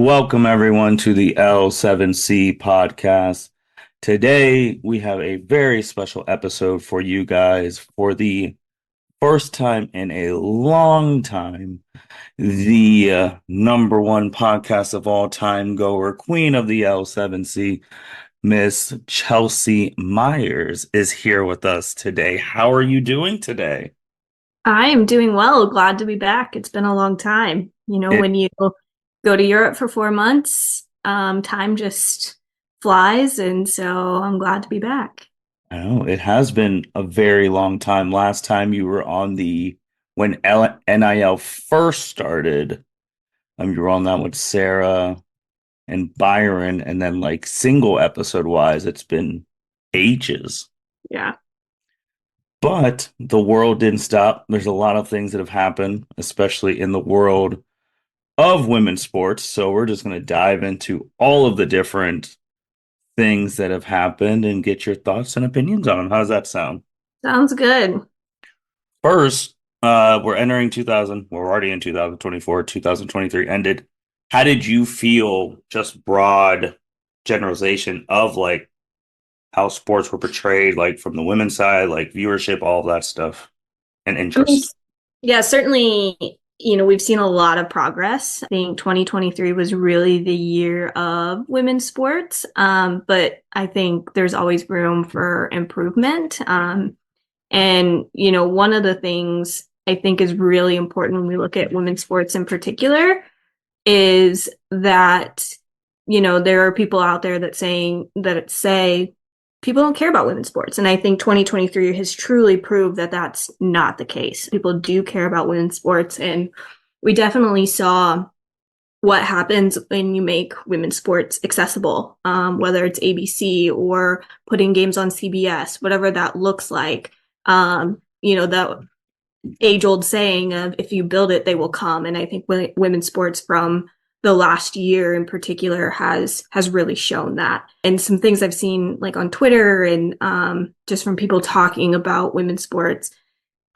welcome everyone to the L7C podcast. Today, we have a very special episode for you guys. For the first time in a long time, the number one podcast of all time goer, queen of the L7C, Miss Chelsea Myers, is here with us today. How are you doing today? I am doing well. Glad to be back. It's been a long time. It, When you go to Europe for 4 months, time just flies. And so I'm glad to be back. I know it has been a very long time. Last time you were on when NIL first started, you were on that with Sarah and Byron, and then like single episode wise, it's been ages. Yeah. But the world didn't stop. There's a lot of things that have happened, especially in the world of women's sports. So we're just going to dive into all of the different things that have happened and get your thoughts and opinions on them. How does that sound? Sounds good. First, we're entering 2000. We're already in 2024. 2023 ended. How did you feel, just broad generalization of like how sports were portrayed, like from the women's side, like viewership, all of that stuff and I mean, interest? yeah, certainly, we've seen a lot of progress. I think 2023 was really the year of women's sports. But I think there's always room for improvement. One of the things I think is really important when we look at women's sports in particular is that, there are people out there that say people don't care about women's sports. And I think 2023 has truly proved that that's not the case. People do care about women's sports. And we definitely saw what happens when you make women's sports accessible, whether it's ABC or putting games on CBS, whatever that looks like. That age old saying of if you build it, they will come. And I think women's sports from the last year in particular has really shown that. And some things I've seen like on Twitter and just from people talking about women's sports,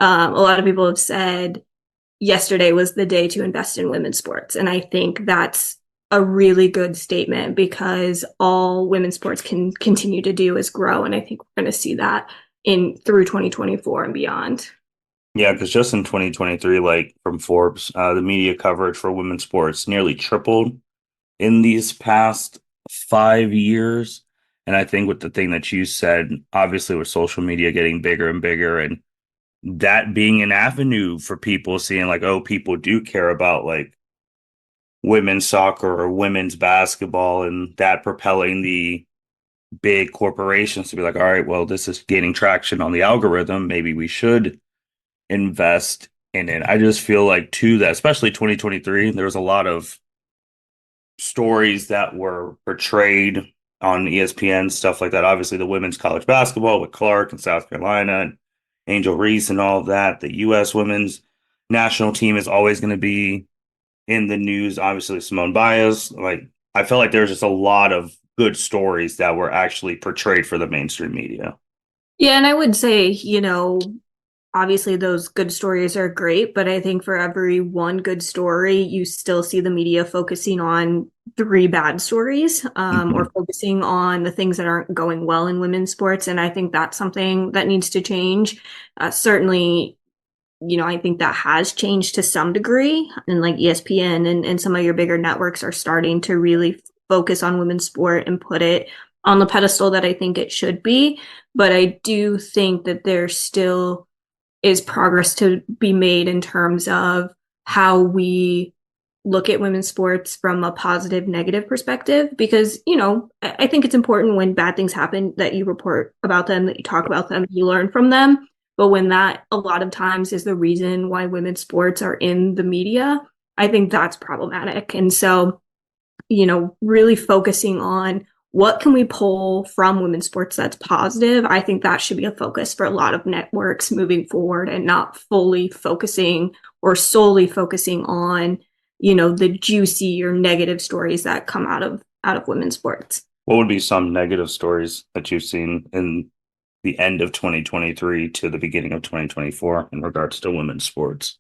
a lot of people have said yesterday was the day to invest in women's sports. And I think that's a really good statement because all women's sports can continue to do is grow. And I think we're going to see that in through 2024 and beyond. Yeah, because just in 2023, like from Forbes, the media coverage for women's sports nearly tripled in these past 5 years. And I think with the thing that you said, obviously with social media getting bigger and bigger, and that being an avenue for people seeing like, oh, people do care about like women's soccer or women's basketball, and that propelling the big corporations to be like, all right, well, this is gaining traction on the algorithm. Maybe we should invest in it. I just feel like too that especially 2023, there was a lot of stories that were portrayed on ESPN, stuff like that. Obviously, the women's college basketball with Clark and South Carolina and Angel Reese and all of that. The U.S. women's national team is always going to be in the news. Obviously, Simone Biles. Like, I felt like there's just a lot of good stories that were actually portrayed for the mainstream media. Yeah, and I would say, obviously those good stories are great, but I think for every one good story, you still see the media focusing on three bad stories, or Mhm. focusing on the things that aren't going well in women's sports. And I think that's something that needs to change. Certainly, I think that has changed to some degree. And like ESPN and some of your bigger networks are starting to really focus on women's sport and put it on the pedestal that I think it should be. But I do think that there still is progress to be made in terms of how we look at women's sports from a positive, negative perspective. Because, I think it's important when bad things happen that you report about them, that you talk about them, you learn from them. But when that a lot of times is the reason why women's sports are in the media, I think that's problematic. And so, really focusing on what can we pull from women's sports that's positive. I think that should be a focus for a lot of networks moving forward and not fully focusing or solely focusing on, the juicy or negative stories that come out of women's sports. What would be some negative stories that you've seen in the end of 2023 to the beginning of 2024 in regards to women's sports?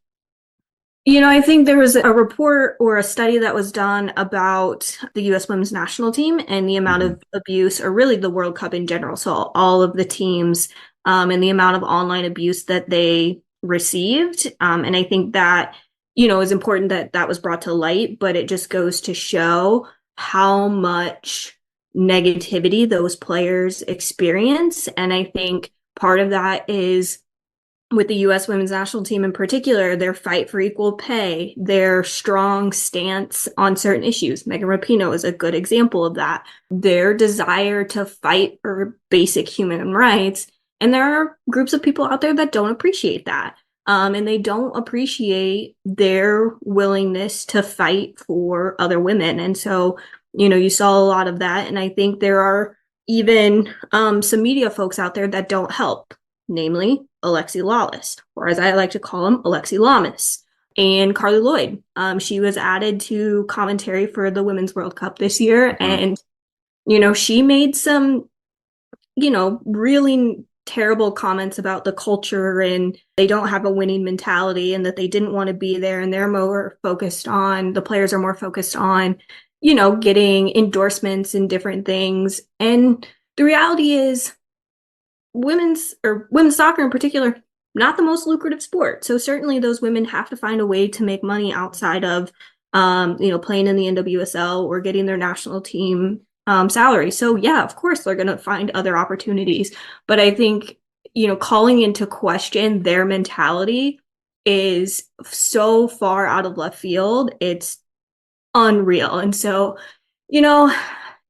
I think there was a report or a study that was done about the US women's national team and the amount Hmm. of abuse, or really the World Cup in general. So all of the teams, and the amount of online abuse that they received. And I think that, is important that that was brought to light, but it just goes to show how much negativity those players experience. And I think part of that is with the US women's national team in particular, their fight for equal pay, their strong stance on certain issues. Megan Rapinoe is a good example of that. Their desire to fight for basic human rights. And there are groups of people out there that don't appreciate that. And they don't appreciate their willingness to fight for other women. And so, you saw a lot of that. And I think there are even some media folks out there that don't help, namely Alexi Lawless, or as I like to call him, Alexi Lamas, and Carly Lloyd. She was added to commentary for the Women's World Cup this year, Hmm. and she made some, really terrible comments about the culture and they don't have a winning mentality and that they didn't want to be there and the players are more focused on, getting endorsements and different things. And the reality is women's soccer in particular, not the most lucrative sport. So certainly those women have to find a way to make money outside of playing in the NWSL or getting their national team salary. So yeah, of course they're gonna find other opportunities. But I think, calling into question their mentality is so far out of left field. It's unreal. And so, you know,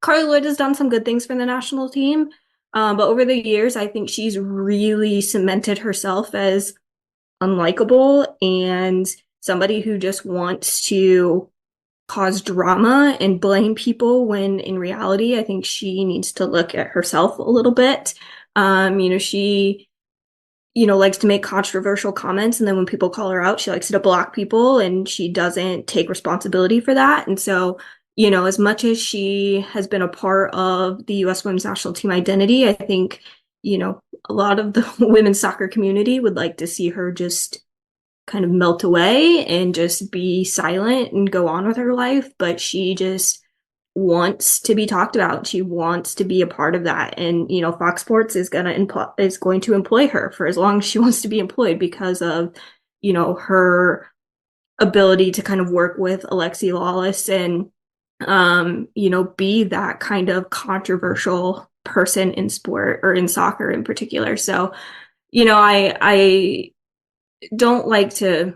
Carly Lloyd has done some good things for the national team. But over the years, I think she's really cemented herself as unlikable and somebody who just wants to cause drama and blame people when in reality, I think she needs to look at herself a little bit. She likes to make controversial comments. And then when people call her out, she likes to block people and she doesn't take responsibility for that. And so, as much as she has been a part of the US women's national team identity, I think, a lot of the women's soccer community would like to see her just kind of melt away and just be silent and go on with her life. But she just wants to be talked about. She wants to be a part of that. And, Fox Sports is going to employ her for as long as she wants to be employed because of, her ability to kind of work with Alexi Lawless and be that kind of controversial person in sport or in soccer in particular. So, I don't like to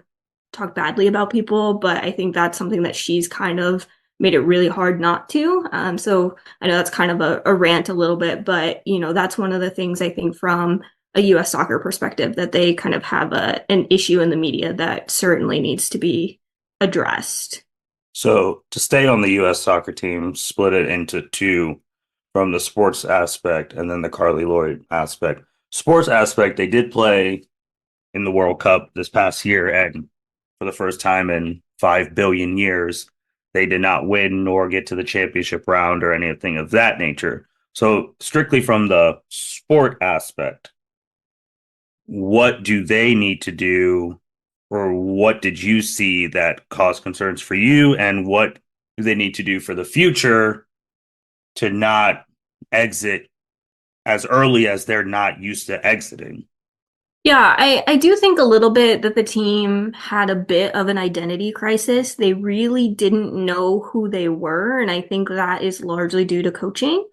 talk badly about people, but I think that's something that she's kind of made it really hard not to. So I know that's kind of a rant a little bit, but that's one of the things I think from a US soccer perspective that they kind of have an issue in the media that certainly needs to be addressed. So to stay on the U.S. soccer team, split it into two from the sports aspect and then the Carly Lloyd aspect. Sports aspect, they did play in the World Cup this past year, and for the first time in 5 billion years, they did not win nor get to the championship round or anything of that nature. So, strictly from the sport aspect, what do they need to do, or what did you see that caused concerns for you, and what do they need to do for the future to not exit as early as they're not used to exiting? Yeah, I do think a little bit that the team had a bit of an identity crisis. They really didn't know who they were, and I think that is largely due to coaching.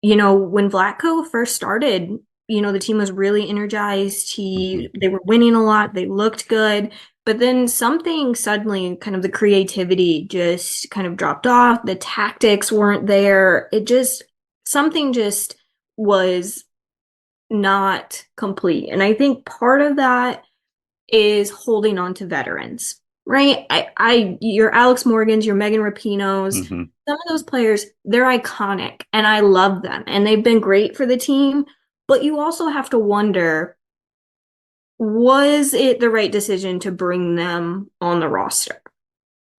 When Vlatko first started, the team was really energized. Mhm. They were winning a lot. They looked good. But then something suddenly, kind of the creativity just kind of dropped off. The tactics weren't there. Something just was not complete. And I think part of that is holding on to veterans, right? Your Alex Morgans, your Megan Rapinoes, Mhm. some of those players, they're iconic and I love them and they've been great for the team. But you also have to wonder, was it the right decision to bring them on the roster?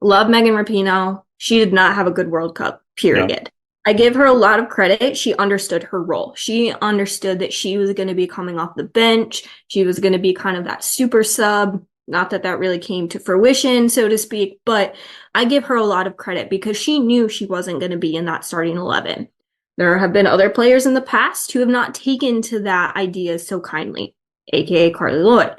Love Megan Rapinoe. She did not have a good World Cup, Yeah. period. I give her a lot of credit. She understood her role. She understood that she was going to be coming off the bench. She was going to be kind of that super sub. Not that that really came to fruition, so to speak, but I give her a lot of credit because she knew she wasn't going to be in that starting 11. There have been other players in the past who have not taken to that idea so kindly, aka Carly Lloyd.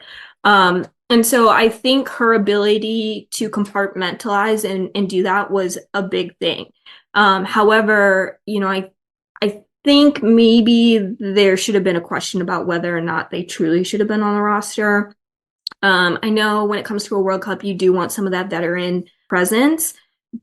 And so I think her ability to compartmentalize and do that was a big thing. However, I think maybe there should have been a question about whether or not they truly should have been on the roster. I know when it comes to a World Cup, you do want some of that veteran presence,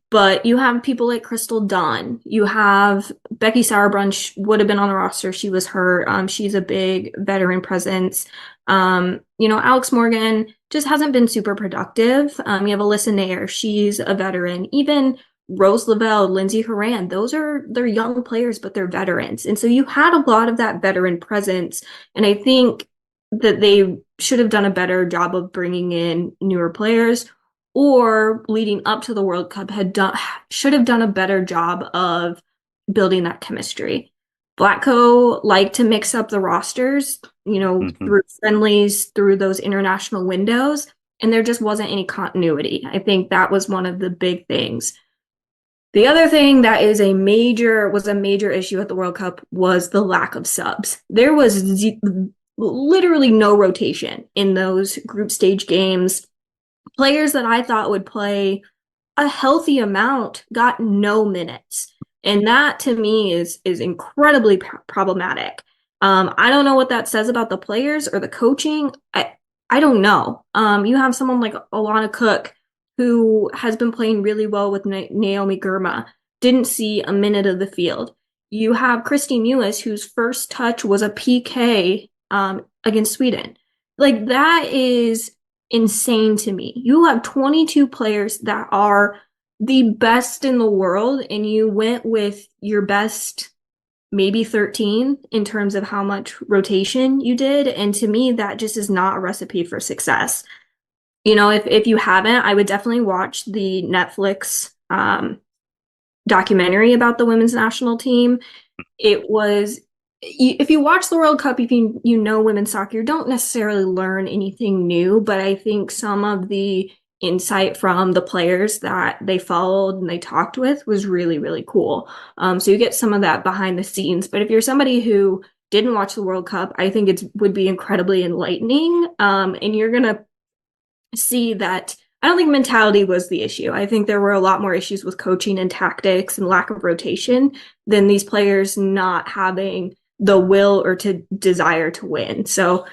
but you have people like Crystal Dunn. You have Becky Sauerbrunn would have been on the roster. She was hurt. She's a big veteran presence. Alex Morgan just hasn't been super productive. You have Alyssa Nair. She's a veteran. Even Rose Lavelle, Lindsey Horan, they're young players, but they're veterans. And so you had a lot of that veteran presence. And I think that they should have done a better job of bringing in newer players, or leading up to the World Cup should have done a better job of building that chemistry. Blackco liked to mix up the rosters, through friendlies, through those international windows, and there just wasn't any continuity. I think that was one of the big things. The other thing that was a major issue at the World Cup was the lack of subs. There was literally no rotation in those group stage games. Players that I thought would play a healthy amount got no minutes. And that to me is incredibly problematic. I don't know what that says about the players or the coaching. I don't know. You have someone like Alana Cook, who has been playing really well with Naomi Girma, didn't see a minute of the field. You have Christy Mewis, whose first touch was a PK against Sweden. Like, that is insane to me. You have 22 players that are the best in the world, and you went with your best maybe 13 in terms of how much rotation you did. And to me, that just is not a recipe for success. If you haven't, I would definitely watch the Netflix documentary about the women's national team. It was, if you watch the World Cup, if you know women's soccer, you don't necessarily learn anything new, but I think some of the insight from the players that they followed and they talked with was really, really cool. So you get some of that behind the scenes. But if you're somebody who didn't watch the World Cup, I think it would be incredibly enlightening. And you're going to see that I don't think mentality was the issue. I think there were a lot more issues with coaching and tactics and lack of rotation than these players not having the will or to desire to win. So,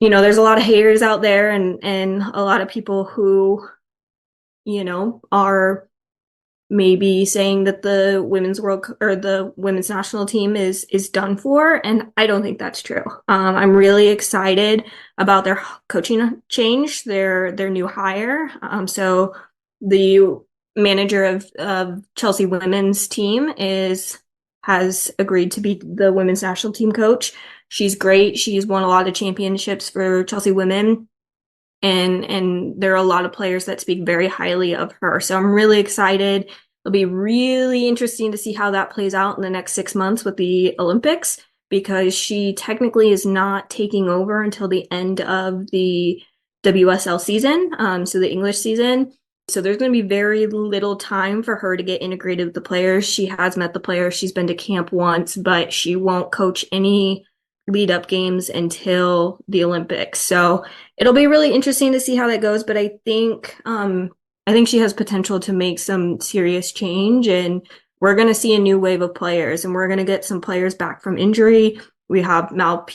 there's a lot of haters out there and a lot of people who, are maybe saying that the women's national team is done for, and I don't think that's true. I'm really excited about their coaching change, their new hire. So the manager of Chelsea women's team has agreed to be the women's national team coach. She's great. She's won a lot of championships for Chelsea women. And there are a lot of players that speak very highly of her. So I'm really excited. It'll be really interesting to see how that plays out in the next 6 months with the Olympics, because she technically is not taking over until the end of the WSL season, so the English season. So there's going to be very little time for her to get integrated with the players. She has met the players. She's been to camp once, but she won't coach any lead up games until the Olympics. So it'll be really interesting to see how that goes. But I think she has potential to make some serious change, and we're going to see a new wave of players, and we're going to get some players back from injury. We have Mal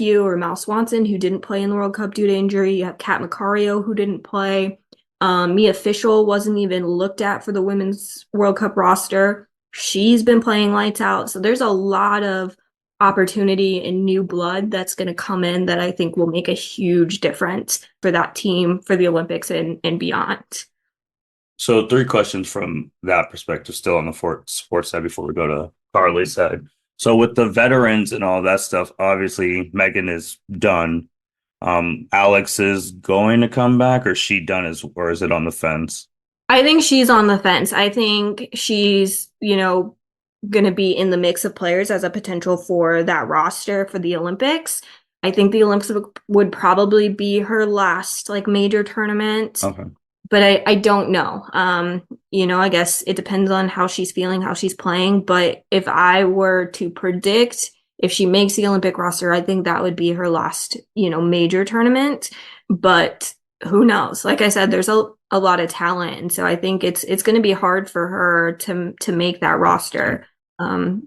Swanson, who didn't play in the World Cup due to injury. You have Kat Macario, who didn't play. Mia Fischel wasn't even looked at for the Women's World Cup roster. She's been playing lights out. So there's a lot of opportunity and new blood that's going to come in that I think will make a huge difference for that team for the Olympics and beyond. So 3 questions from that perspective, still on the sports side before we go to Carly's side. So with the veterans and all that stuff, obviously Megan is done. Alex is going to come back, or she done, or is it on the fence? I think she's on the fence. I think she's, going to be in the mix of players as a potential for that roster for the Olympics. I think the Olympics would probably be her last like major tournament, Okay. but I don't know. I guess it depends on how she's feeling, how she's playing. But if I were to predict if she makes the Olympic roster, I think that would be her last, major tournament. But who knows? Like I said, there's a lot of talent, and so I think it's going to be hard for her to make that roster,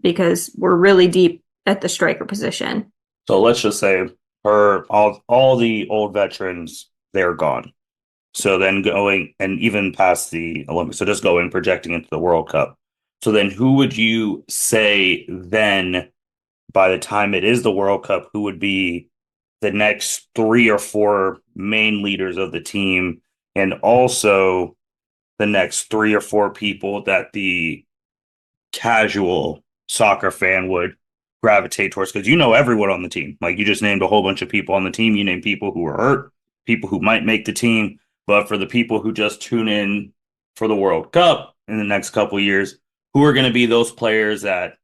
because we're really deep at the striker position. So let's just say all the old veterans, they're gone. So then going and even past the Olympics, so just going projecting into the World Cup. So then who would you say then by the time it is the World Cup, who would be the next three or four main leaders of the team, and also the next three or four people that the casual soccer fan would gravitate towards? Because you know everyone on the team. Like you just named a whole bunch of people on the team. You named people who were hurt, people who might make the team. But for the people who just tune in for the World Cup in the next couple of years, who are going to be those players that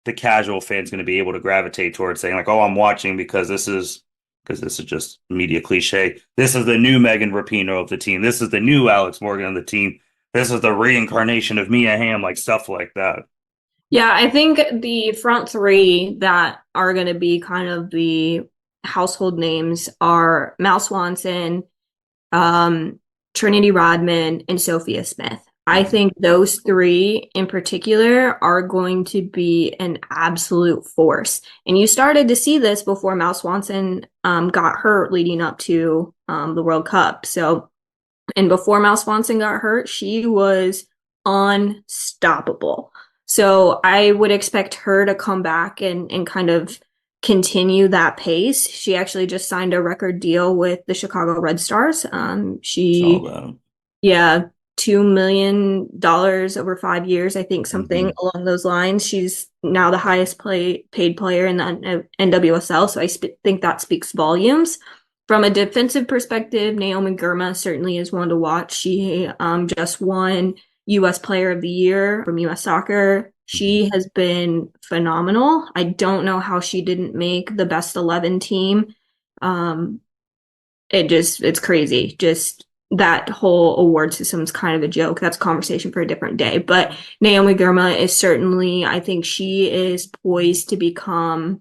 the casual fan's going to be able to gravitate towards, saying like, "Oh, I'm watching because this is just media cliche. This is the new Megan Rapinoe of the team. This is the new Alex Morgan of the team. This is the reincarnation of Mia Hamm," like stuff like that. Yeah, I think the front three that are going to be kind of the household names are Mal Swanson, Trinity Rodman, and Sophia Smith. I think those three in particular are going to be an absolute force. And you started to see this before Mal Swanson got hurt leading up to the World Cup. So, and before Mal Swanson got hurt, she was unstoppable. So I would expect her to come back and kind of continue that pace. She actually just signed a record deal with the Chicago Red Stars. So She Yeah, $2 million over 5 years, I think something along those lines. She's now the highest paid player in the NWSL, so think that speaks volumes. From a defensive perspective, Naomi Girma certainly is one to watch. She just won U.S. Player of the Year from U.S. Soccer. She has been phenomenal. I don't know how she didn't make the best 11 team. Um, it's crazy. Just that whole award system is kind of a joke. That's a conversation for a different day. But Naomi Girma is certainly, I think she is poised to become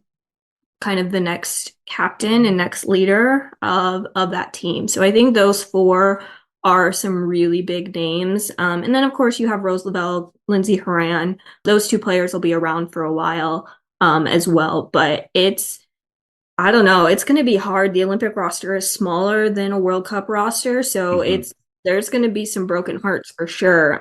kind of the next captain and next leader of that team. So I think those four are some really big names. And then of course you have Rose Lavelle, Lindsey Horan. Those two players will be around for a while as well. But I don't know. It's going to be hard. The Olympic roster is smaller than a World Cup roster, so mm-hmm. there's going to be some broken hearts for sure.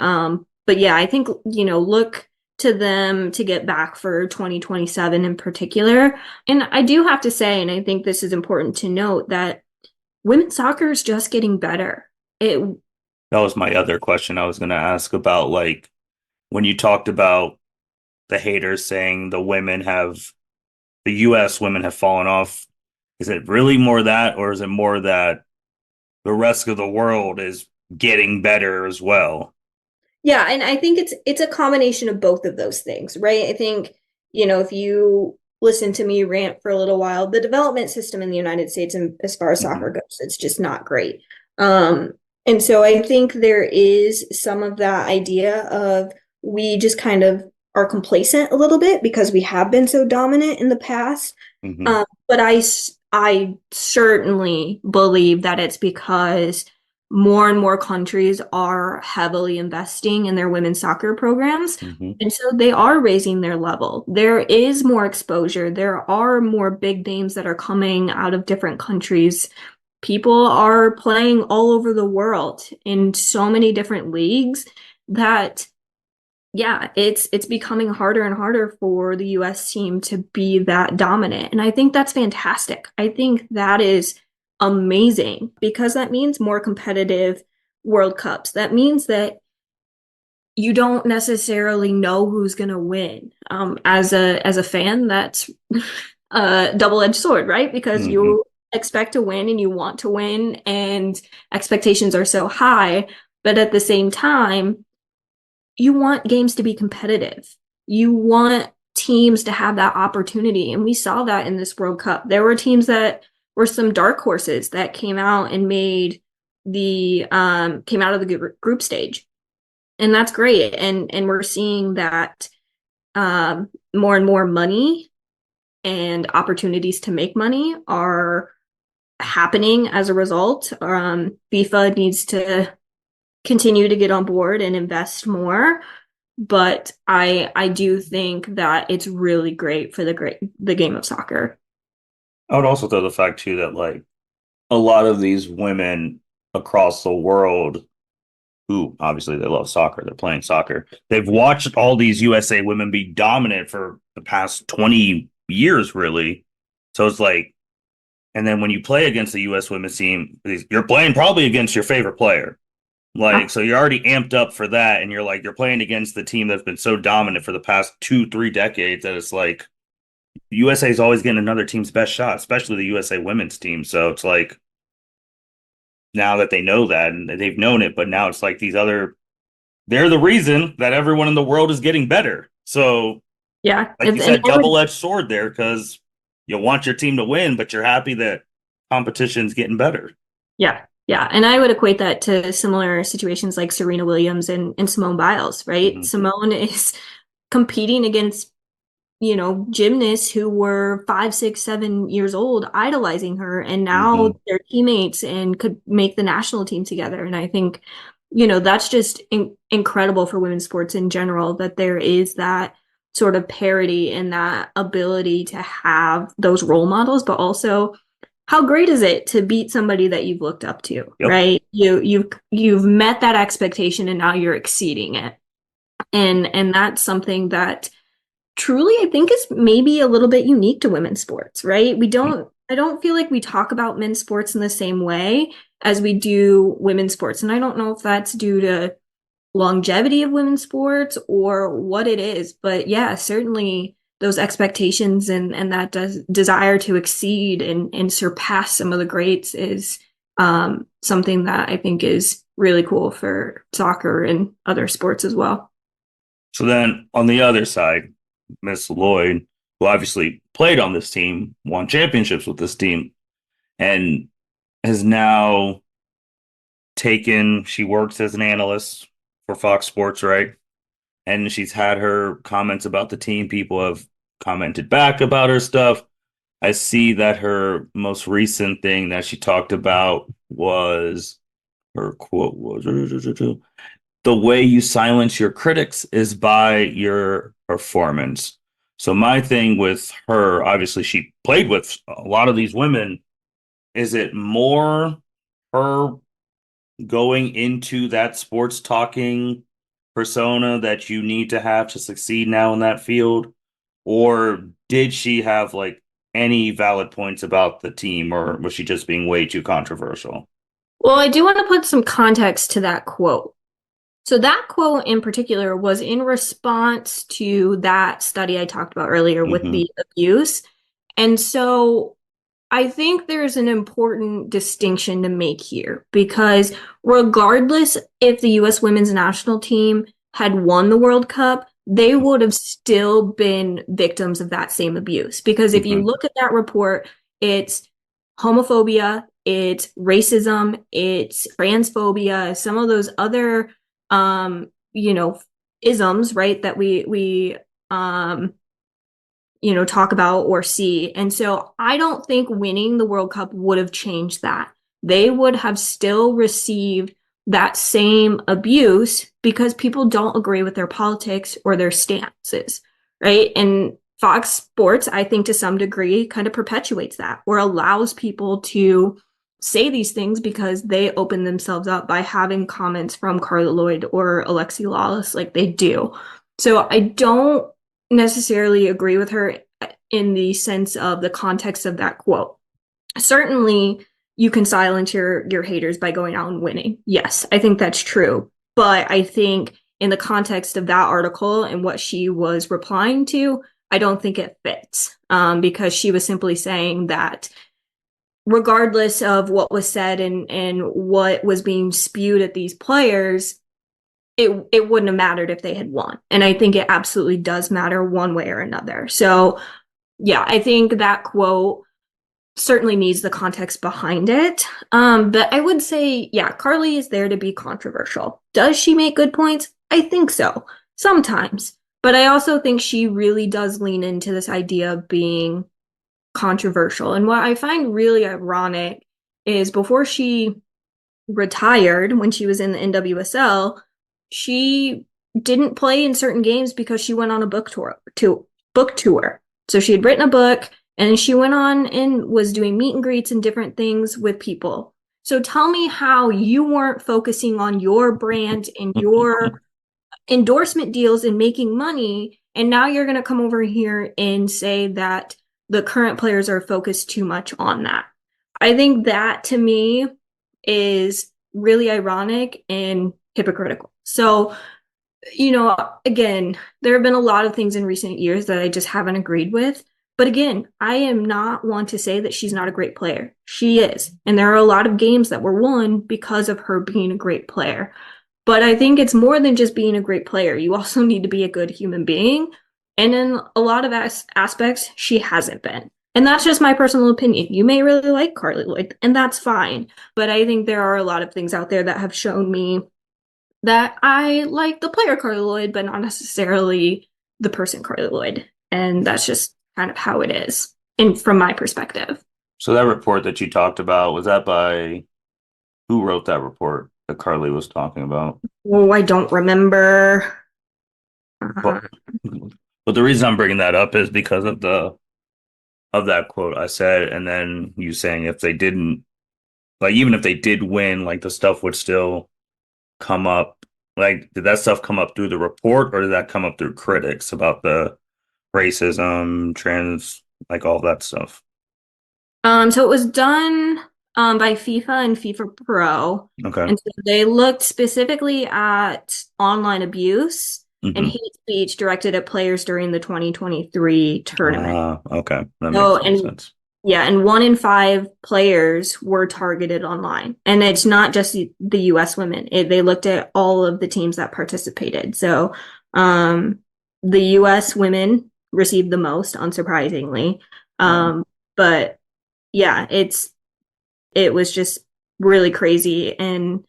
But yeah, I think, look to them to get back for 2027 in particular. And I do have to say, and I think this is important to note, that women's soccer is just getting better. That was my other question I was going to ask about, like when you talked about the haters saying the U.S. women have fallen off. Is it really more that, or is it more that the rest of the world is getting better as well? Yeah, and I think it's a combination of both of those things, right? I think, if you listen to me rant for a little while, the development system in the United States, and as far as Mm-hmm. soccer goes, it's just not great. And so I think there is some of that idea of we just kind of are complacent a little bit because we have been so dominant in the past. Mm-hmm. But I certainly believe that it's because more and more countries are heavily investing in their women's soccer programs. Mm-hmm. And so they are raising their level. There is more exposure. There are more big names that are coming out of different countries. People are playing all over the world in so many different leagues that yeah, it's becoming harder and harder for the US team to be that dominant. And I think that's fantastic. I think that is amazing because that means more competitive World Cups. That means that you don't necessarily know who's going to win. As a fan, that's a double-edged sword, right? Because Mm-hmm. you expect to win and you want to win, and expectations are so high. But at the same time, you want games to be competitive. You want teams to have that opportunity. And we saw that in this World Cup. There were teams that were some dark horses that came out and made the came out of the group stage. And that's great. And we're seeing that more and more money and opportunities to make money are happening as a result. FIFA needs to continue to get on board and invest more. But I do think that it's really great for the game of soccer. I would also throw the fact too that like a lot of these women across the world who obviously they love soccer, they're playing soccer. They've watched all these USA women be dominant for the past 20 years, really. So it's like, and then when you play against the US women's team, you're playing probably against your favorite player. Like, so you're already amped up for that. And you're like, you're playing against the team that's been so dominant for the past 2, 3 decades that it's like, USA is always getting another team's best shot, especially the USA women's team. So it's like, now that they know that and they've known it, but now it's like they're the reason that everyone in the world is getting better. So, Yeah. like you said, double-edged sword there because you want your team to win, but you're happy that competition's getting better. Yeah. Yeah. And I would equate that to similar situations like Serena Williams and Simone Biles, right? Mm-hmm. Simone is competing against, gymnasts who were 5, 6, 7 years old, idolizing her, and now Mm-hmm. they're teammates and could make the national team together. And I think, that's just incredible for women's sports in general, that there is that sort of parity and that ability to have those role models, but also how great is it to beat somebody that you've looked up to, Yep. right? You've met that expectation and now you're exceeding it. And that's something that truly I think is maybe a little bit unique to women's sports, right? I don't feel like we talk about men's sports in the same way as we do women's sports. And I don't know if that's due to longevity of women's sports or what it is, but yeah, certainly those expectations and that desire to exceed and surpass some of the greats is something that I think is really cool for soccer and other sports as well. So then on the other side, Miss Lloyd, who obviously played on this team, won championships with this team, and has now she works as an analyst for Fox Sports, right? And she's had her comments about the team. People have commented back about her stuff. I see that her most recent thing that she talked about was her quote was the way you silence your critics is by your performance. So my thing with her, obviously she played with a lot of these women. Is it more her going into that sports talking persona that you need to have to succeed now in that field? Or did she have like any valid points about the team, or was she just being way too controversial? Well, I do want to put some context to that quote. So that quote in particular was in response to that study I talked about earlier with Mm-hmm. the abuse. And so I think there's an important distinction to make here because regardless if the US women's national team had won the World Cup, they would have still been victims of that same abuse. Because if you Mm-hmm. look at that report, it's homophobia, it's racism, it's transphobia, some of those other you know, isms, right, that we talk about or see. And so I don't think winning the World Cup would have changed that. They would have still received that same abuse because people don't agree with their politics or their stances, right? And Fox Sports, I think to some degree, kind of perpetuates that or allows people to say these things because they open themselves up by having comments from Carla Lloyd or Alexi Lawless like they do. So I don't necessarily agree with her in the sense of the context of that quote. Certainly, you can silence your haters by going out and winning. Yes, I think that's true. But I think in the context of that article and what she was replying to, I don't think it fits because she was simply saying that regardless of what was said and what was being spewed at these players, it wouldn't have mattered if they had won. And I think it absolutely does matter one way or another. So yeah, I think that quote certainly needs the context behind it. But I would say, yeah, Carly is there to be controversial. Does she make good points? I think so, sometimes. But I also think she really does lean into this idea of being controversial. And what I find really ironic is before she retired, when she was in the NWSL, she didn't play in certain games because she went on a book tour. So she had written a book and she went on and was doing meet and greets and different things with people. So tell me how you weren't focusing on your brand and your endorsement deals and making money, and now you're going to come over here and say that the current players are focused too much on that. I think that to me is really ironic and hypocritical. So, again, there have been a lot of things in recent years that I just haven't agreed with. But again, I am not one to say that she's not a great player. She is. And there are a lot of games that were won because of her being a great player. But I think it's more than just being a great player. You also need to be a good human being. And in a lot of aspects, she hasn't been. And that's just my personal opinion. You may really like Carly Lloyd, and that's fine. But I think there are a lot of things out there that have shown me that I like the player Carly Lloyd, but not necessarily the person Carly Lloyd. And that's just kind of how it is, and from my perspective. So that report that you talked about, was that by who wrote that report that Carly was talking about? Oh, I don't remember. Well, but the reason I'm bringing that up is because of the of that quote I said, and then you saying if they didn't, like, even if they did win, like the stuff would still come up. Like, did that stuff come up through the report, or did that come up through critics about the racism, trans, like all that stuff? So it was done by FIFA and FIFA Pro. Okay. And so they looked specifically at online abuse and Hmm. hate speech directed at players during the 2023 tournament. Okay. That makes So, some and sense. yeah, and 1 in 5 players were targeted online. And it's not just the US women. They looked at all of the teams that participated. So, the US women received the most, unsurprisingly. Right. But yeah, it was just really crazy and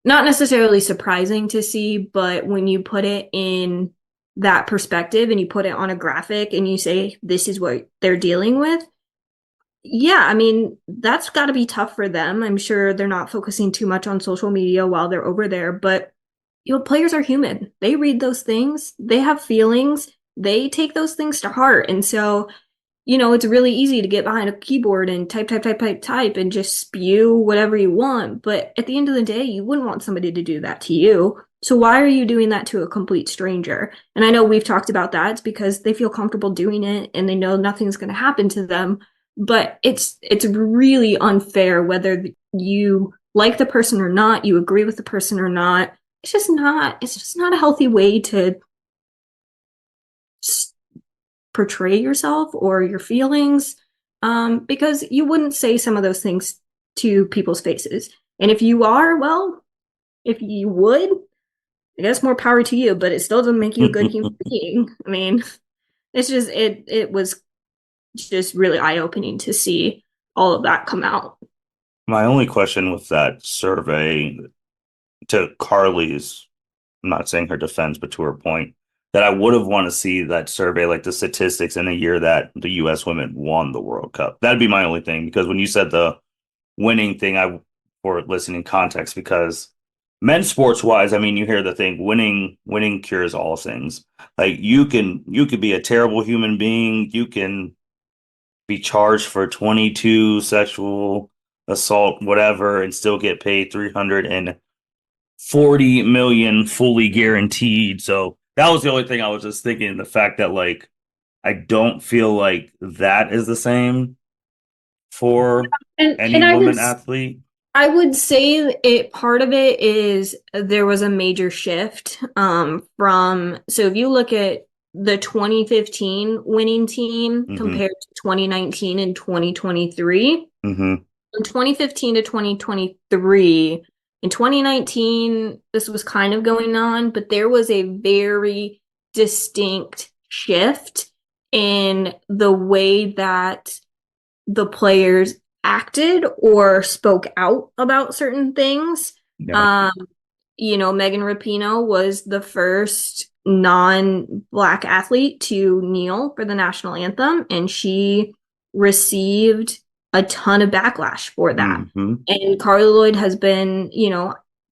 not necessarily surprising to see, but when you put it in that perspective and you put it on a graphic and you say this is what they're dealing with, yeah, I mean, that's got to be tough for them. I'm sure they're not focusing too much on social media while they're over there, but players are human. They read those things, they have feelings, they take those things to heart. And so it's really easy to get behind a keyboard and type, type, type, type, type, and just spew whatever you want. But at the end of the day, you wouldn't want somebody to do that to you. So why are you doing that to a complete stranger? And I know we've talked about that. It's because they feel comfortable doing it and they know nothing's going to happen to them. But it's really unfair whether you like the person or not, you agree with the person or not. It's just not a healthy way to portray yourself or your feelings, because you wouldn't say some of those things to people's faces. And if you are, well, if you would, I guess more power to you, but it still doesn't make you a good human being. I mean, it was just really eye-opening to see all of that come out. My only question with that survey, to Carly's, I'm not saying her defense, but to her point, that I would have wanted to see that survey, like the statistics in a year that the U.S. women won the World Cup. That'd be my only thing, because when you said the winning thing, I for listening context, because men's sports wise, I mean, you hear the thing, winning cures all things. Like you could be a terrible human being, you can be charged for 22 sexual assault, whatever, and still get paid 340 million fully guaranteed. So that was the only thing I was just thinking, the fact that, like, I don't feel like that is the same for any And woman athlete. I would say it part of it is there was a major shift from, so if you look at the 2015 winning team Hmm. compared to 2019 and 2023, Hmm. from 2015 to 2023, In 2019, this was kind of going on, but there was a very distinct shift in the way that the players acted or spoke out about certain things. Yeah. Um, Megan Rapinoe was the first non-Black athlete to kneel for the national anthem, and she received a ton of backlash for that. Hmm. And Carly Lloyd has been,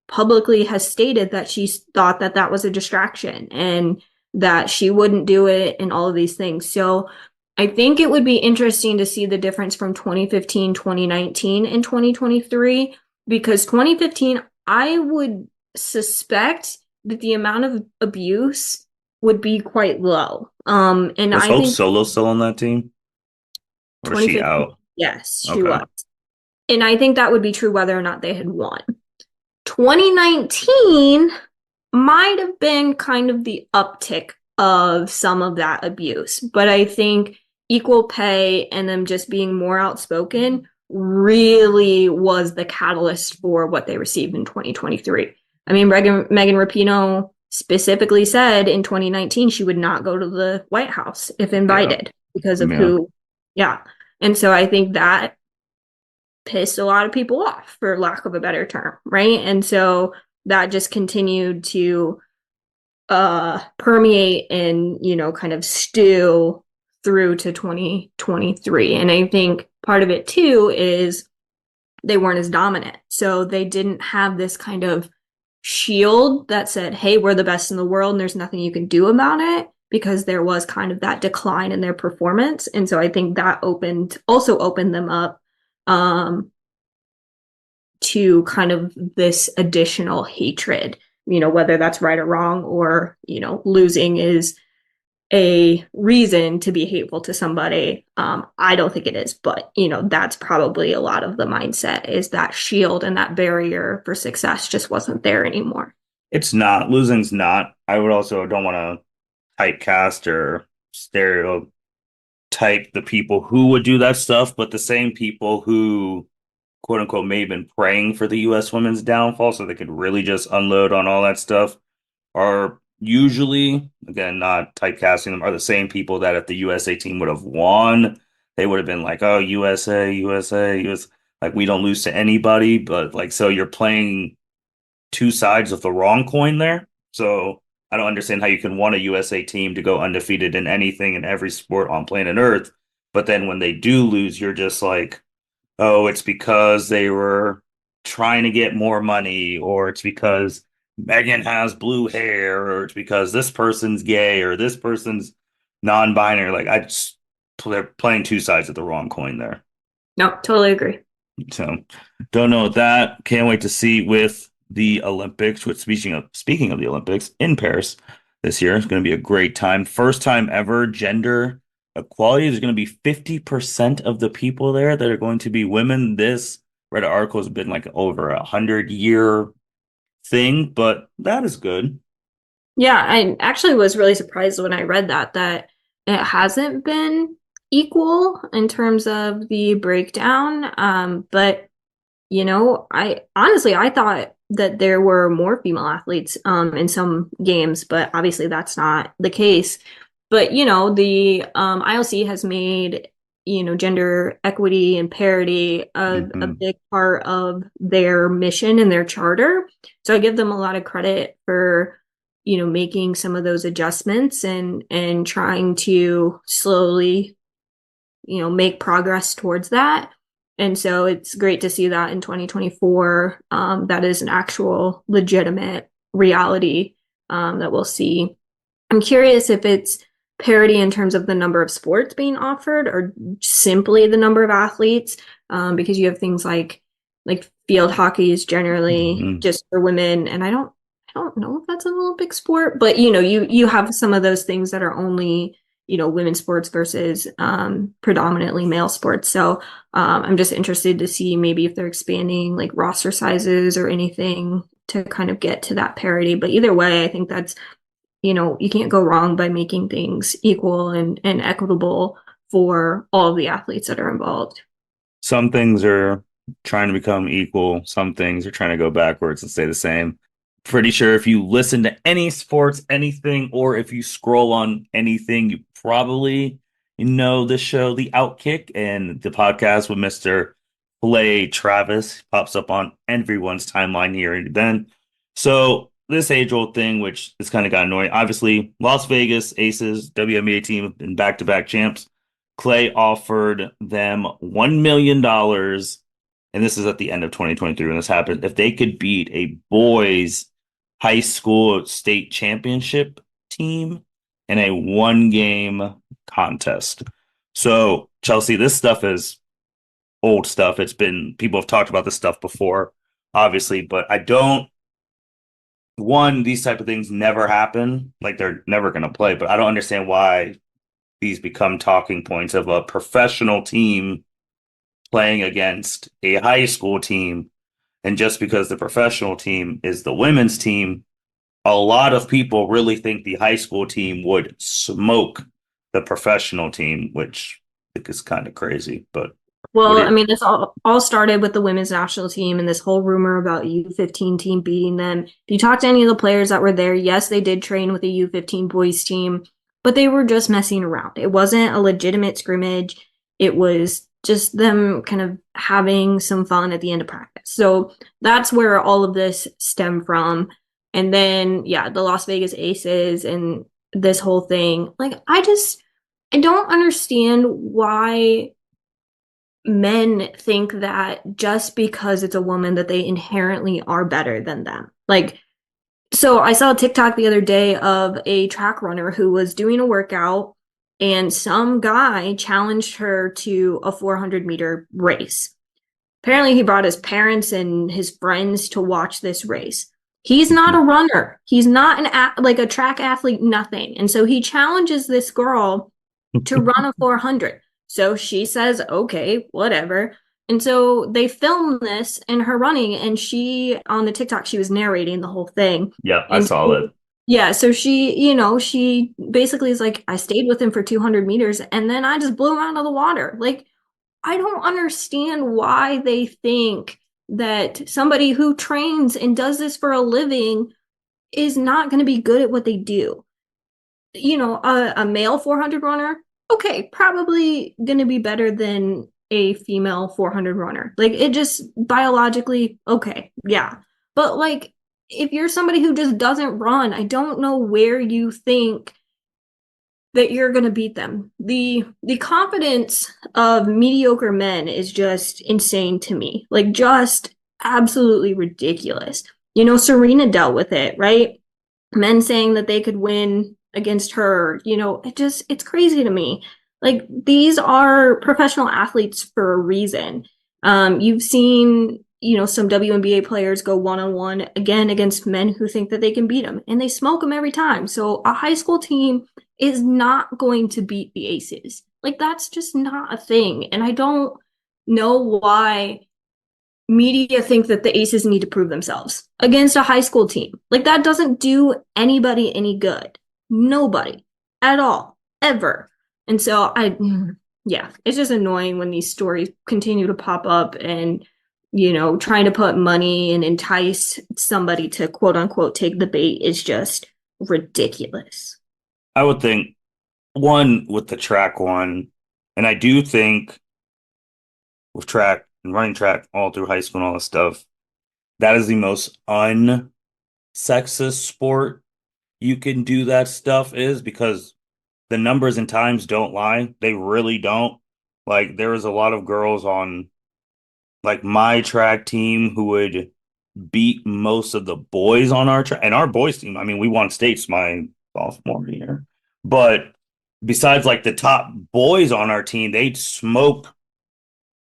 publicly has stated that she thought that that was a distraction and that she wouldn't do it and all of these things. So I think it would be interesting to see the difference from 2015, 2019, and 2023, because 2015, I would suspect that the amount of abuse would be quite low. And Was I Hope think Solo still on that team? Or is she 2015, out? yes, she Okay. was. And I think that would be true whether or not they had won. 2019 might have been kind of the uptick of some of that abuse, but I think equal pay and them just being more outspoken really was the catalyst for what they received in 2023. I mean, Megan Rapinoe specifically said in 2019 she would not go to the White House if Yeah. invited because of Yeah. who, yeah. And so I think that pissed a lot of people off, for lack of a better term, right? And so that just continued to permeate and, kind of stew through to 2023. And I think part of it too is they weren't as dominant. So they didn't have this kind of shield that said, hey, we're the best in the world and there's nothing you can do about it, because there was kind of that decline in their performance. And so I think that also opened them up um, to kind of this additional hatred, whether that's right or wrong, or, losing is a reason to be hateful to somebody. I don't think it is, but, that's probably a lot of the mindset, is that shield and that barrier for success just wasn't there anymore. It's not. Losing's not. I would also don't want to typecast or stereotype the people who would do that stuff, but the same people who, quote unquote, may have been praying for the U.S. women's downfall so they could really just unload on all that stuff are usually, again, not typecasting them, are the same people that if the USA team would have won, they would have been like, oh, USA, USA, US. Like, we don't lose to anybody. But, like, so you're playing two sides of the wrong coin there. So I don't understand how you can want a USA team to go undefeated in anything in every sport on planet Earth. But then when they do lose, you're just like, oh, it's because they were trying to get more money, or it's because Megan has blue hair, or it's because this person's gay, or this person's non-binary. Like, I just, they're playing two sides of the wrong coin there. No, totally agree. So don't know that. Can't wait to see with the Olympics. Which, speaking of the Olympics in Paris this year, it's going to be a great time. First time ever gender equality. There's going to be 50% of the people there that are going to be women. This Reddit article has been like over 100-year thing, but that is good. Yeah, I actually was really surprised when I read that it hasn't been equal in terms of the breakdown. But I thought that there were more female athletes in some games, but obviously that's not the case. But the IOC has made gender equity and parity a Hmm. big part of their mission and their charter. So I give them a lot of credit for making some of those adjustments and trying to slowly make progress towards that. And so it's great to see that in 2024, that is an actual legitimate reality that we'll see. I'm curious if it's parity in terms of the number of sports being offered or simply the number of athletes, because you have things like field hockey is generally Hmm. just for women, and I don't know if that's an Olympic sport, but you have some of those things that are only women's sports versus predominantly male sports. So I'm just interested to see maybe if they're expanding like roster sizes or anything to kind of get to that parity. But either way, I think that's you can't go wrong by making things equal and equitable for all of the athletes that are involved. Some things are trying to become equal. Some things are trying to go backwards and stay the same. Pretty sure if you listen to any sports, anything, or if you scroll on anything, you probably know the show, The Outkick, and the podcast with Mr. Clay Travis pops up on everyone's timeline here and then. So this age-old thing, which is kind of got annoying. Obviously, Las Vegas Aces, WNBA team, and back-to-back champs. Clay offered them $1 million, and this is at the end of 2023 when this happened, if they could beat a boys high school state championship team in a one game contest. So, Chelsea, this stuff is old stuff. It's been, people have talked about this stuff before, obviously, but I don't, one, these type of things never happen. Like they're never going to play, but I don't understand why these become talking points of a professional team playing against a high school team. And just because the professional team is the women's team, a lot of people really think the high school team would smoke the professional team, which I think is kind of crazy. But what Well, do I you? mean, this all started with the women's national team and this whole rumor about U15 team beating them. If you talk to any of the players that were there, yes, they did train with a U15 boys team, but they were just messing around. It wasn't a legitimate scrimmage. It was just them kind of having some fun at the end of practice. So that's where all of this stemmed from. And then, yeah, the Las Vegas Aces and this whole thing. Like, I don't understand why men think that just because it's a woman that they inherently are better than them. Like, so I saw a TikTok the other day of a track runner who was doing a workout and some guy challenged her to a 400-meter race. Apparently he brought his parents and his friends to watch this race. He's not a runner. He's not like a track athlete, nothing. And so he challenges this girl to run a 400. So she says, okay, whatever. And so they film this and her running, and she, on the TikTok, she was narrating the whole thing. Yeah, I And saw so, that. yeah, so she basically is like, I stayed with him for 200 meters and then I just blew him out of the water. Like, I don't understand why they think that somebody who trains and does this for a living is not going to be good at what they do. A male 400 runner, okay, probably going to be better than a female 400 runner. Like it just biologically, okay, yeah. But like if you're somebody who just doesn't run, I don't know where you think that you're going to beat them. The confidence of mediocre men is just insane to me. Like just absolutely ridiculous. Serena dealt with it, right? Men saying that they could win against her, it's crazy to me. Like these are professional athletes for a reason. You've seen, some WNBA players go one on one again against men who think that they can beat them, and they smoke them every time. So a high school team is not going to beat the Aces. Like that's just not a thing. And I don't know why media think that the Aces need to prove themselves against a high school team. Like that doesn't do anybody any good. Nobody at all, ever. And so yeah, it's just annoying when these stories continue to pop up and, trying to put money and entice somebody to quote unquote take the bait is just ridiculous. I would think one with the track one, and I do think with track and running track all through high school and all this stuff, that is the most unsexist sport you can do that stuff is because the numbers and times don't lie. They really don't. Like there was a lot of girls on like my track team who would beat most of the boys on our track and our boys team. I mean, we won states my sophomore year, but besides like the top boys on our team, they'd smoke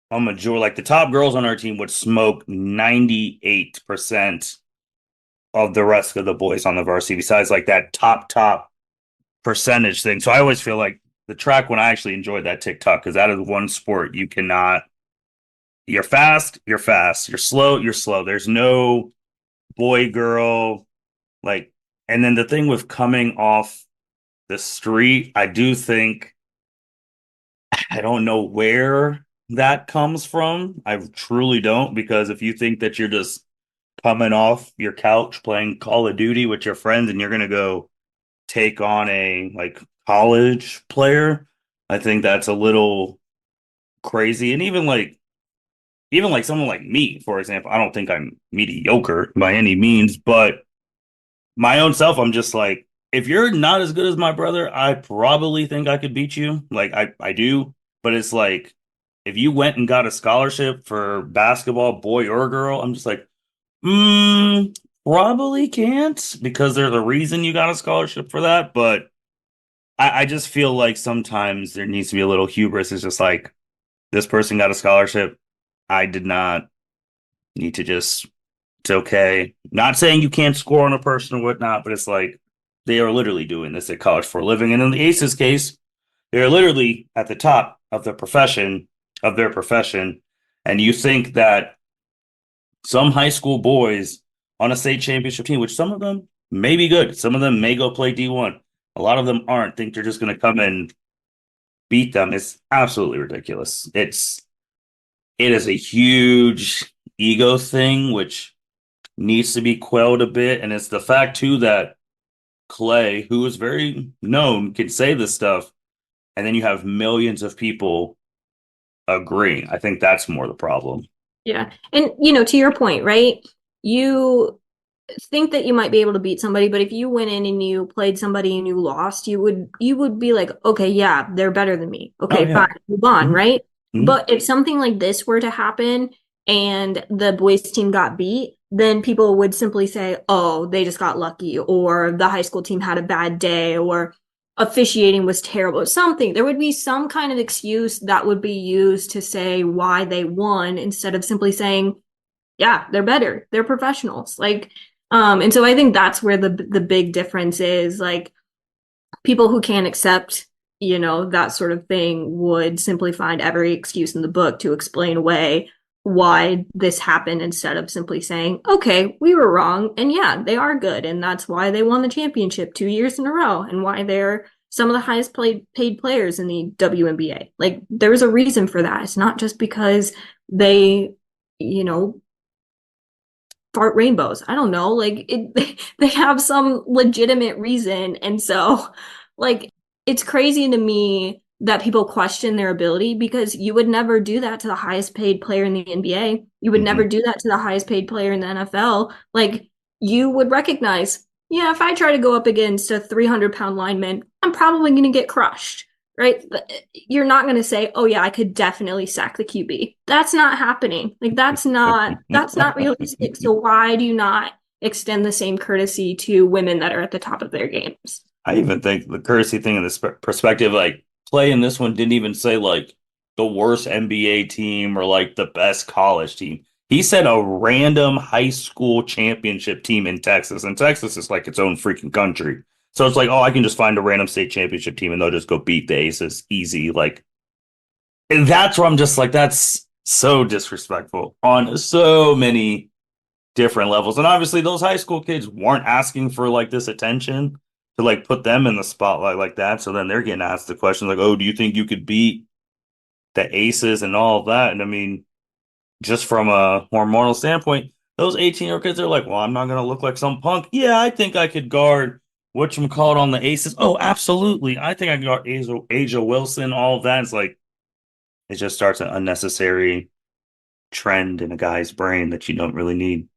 a majority. Like the top girls on our team would smoke 98% of the rest of the boys on the varsity. Besides like that top percentage thing. So I always feel like the track when I actually enjoyed that TikTok because that is one sport you cannot. You're fast, you're fast. You're slow, you're slow. There's no boy girl like. And then the thing with coming off the street, I do think I don't know where that comes from. I truly don't, because if you think that you're just coming off your couch playing Call of Duty with your friends and you're gonna go take on a like college player, I think that's a little crazy. And even like someone like me, for example, I don't think I'm mediocre by any means, but my own self, I'm just like, if you're not as good as my brother, I probably think I could beat you. Like I do, but it's like if you went and got a scholarship for basketball, boy or girl, I'm just like, probably can't because there's a reason you got a scholarship for that. But I just feel like sometimes there needs to be a little hubris. It's just like this person got a scholarship. I did not need to just, it's okay. Not saying you can't score on a person or whatnot, but it's like they are literally doing this at college for a living. And in the Aces case, they're literally at the top of the profession, of their profession. And you think that some high school boys on a state championship team, which some of them may be good, some of them may go play D1. A lot of them aren't, think they're just going to come and beat them. It's absolutely ridiculous. It is a huge ego thing, which needs to be quelled a bit. And it's the fact too that Clay, who is very known, can say this stuff, and then you have millions of people agreeing. I think that's more the problem. Yeah. And, to your point, right? You think that you might be able to beat somebody, but if you went in and you played somebody and you lost, you would be like, okay, yeah, they're better than me. Oh Okay, yeah. fine, move on, Mhm. right? Mhm. But if something like this were to happen and the boys team got beat, then people would simply say, oh, they just got lucky, or the high school team had a bad day, or officiating was terrible, something. There would be some kind of excuse that would be used to say why they won instead of simply saying, yeah, they're better. They're professionals. And so I think that's where the big difference is. Like people who can't accept, that sort of thing would simply find every excuse in the book to explain away why this happened instead of simply saying, okay, we were wrong. And yeah, they are good. And that's why they won the championship 2 years in a row and why they're some of the highest paid players in the WNBA. Like there's a reason for that. It's not just because they, you know, fart rainbows. I don't know. Like it they have some legitimate reason. And so like it's crazy to me that people question their ability because you would never do that to the highest paid player in the NBA. You would never Mhm. do that to the highest paid player in the NFL. Like you would recognize, yeah, if I try to go up against a 300-pound lineman, I'm probably going to get crushed, right? You're not going to say, "Oh yeah, I could definitely sack the QB." That's not happening. Like that's not realistic. So why do you not extend the same courtesy to women that are at the top of their games? I even think the courtesy thing in this perspective, like Clay in this one didn't even say like the worst NBA team or like the best college team. He said a random high school championship team in Texas, and Texas is like its own freaking country. So it's like, oh, I can just find a random state championship team and they'll just go beat the Aces easy. Like, and that's where I'm just like, that's so disrespectful on so many different levels. And obviously those high school kids weren't asking for like this attention to like put them in the spotlight like that. So then they're getting asked the question like, oh, do you think you could beat the aces and all of that? And I mean, just from a hormonal standpoint, those 18-year-old kids are like, well, I'm not gonna look like some punk. Yeah, I think I could guard whatchamacallit on the aces. Oh, absolutely. I think I can guard Asia Wilson, all of that. It's like it just starts an unnecessary trend in a guy's brain that you don't really need.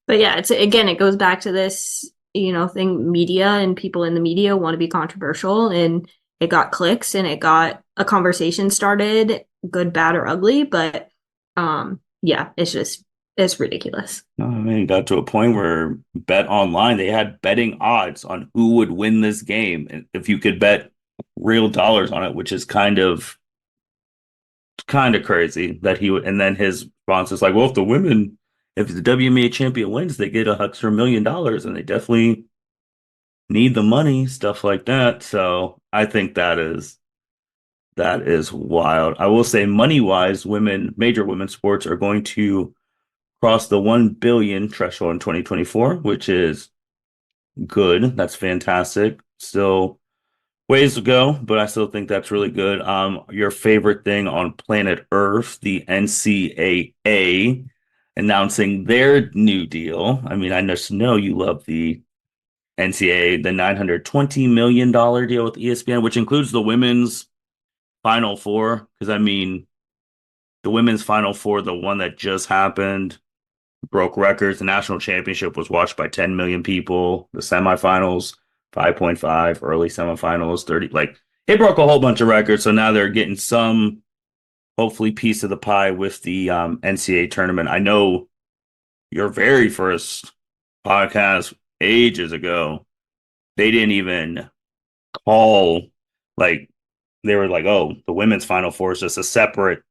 But yeah, it's again, it goes back to this, thing media and people in the media want to be controversial and it got clicks and it got a conversation started, good, bad, or ugly. But yeah, it's ridiculous. I mean, it got to a point where bet online, they had betting odds on who would win this game. And if you could bet real dollars on it, which is kind of crazy that he would, and then his response is like, well, if the WNBA champion wins, they get a extra $1 million and they definitely need the money, stuff like that. So I think that is wild. I will say money wise, major women's sports are going to cross the 1 billion threshold in 2024, which is good. That's fantastic. Still Ways to go, but I still think that's really good. Your favorite thing on planet Earth, the NCAA announcing their new deal. I mean, I just know you love the NCAA, the $920 million deal with ESPN, which includes the women's Final Four. Because I mean, the women's Final Four, the one that just happened, broke records. The national championship was watched by 10 million people. The semifinals, 5.5, early semifinals, 30. Like, it broke a whole bunch of records. So now they're getting some, hopefully, piece of the pie with the NCAA tournament. I know your very first podcast ages ago, they didn't even call, like, they were like, oh, the women's Final Four is just a separate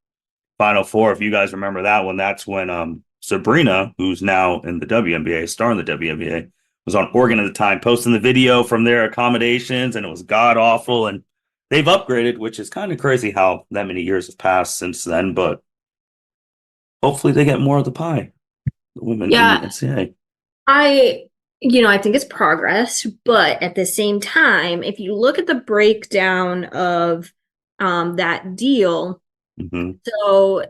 Final Four. If you guys remember that one, that's when Sabrina, who's now in the WNBA, star in the WNBA, was on Oregon at the time, posting the video from their accommodations, and it was god awful. And they've upgraded, which is kind of crazy how that many years have passed since then. But hopefully, they get more of the pie, the women in the Yeah, NCAA. I, I think it's progress, but at the same time, if you look at the breakdown of that deal, Mm-hmm. so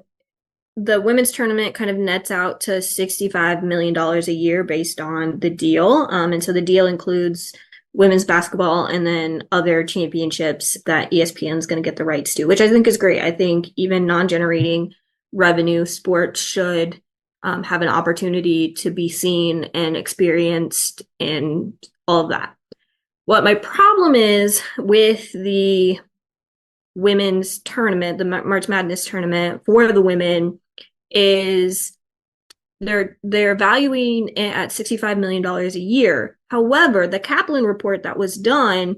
the women's tournament kind of nets out to $65 million a year based on the deal. And so the deal includes women's basketball and then other championships that ESPN is going to get the rights to, which I think is great. I think even non-generating revenue sports should have an opportunity to be seen and experienced and all of that. What my problem is with the women's tournament, the March Madness tournament for the women, is they're valuing it at $65 million a year. However, the Kaplan report that was done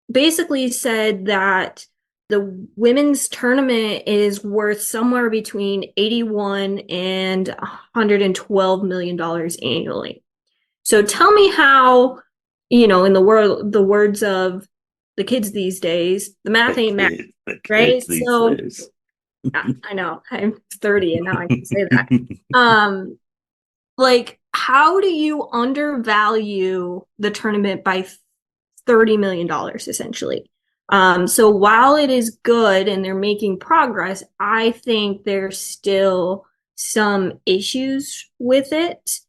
basically said that the women's tournament is worth somewhere between 81 and $112 million annually. So tell me how, in the words of the kids these days, the math ain't math, The right? kids these So days. I know I'm 30 and now I can say that. Um, like, how do you undervalue the tournament by $30 million essentially? So while it is good and they're making progress, I think there's still some issues with it.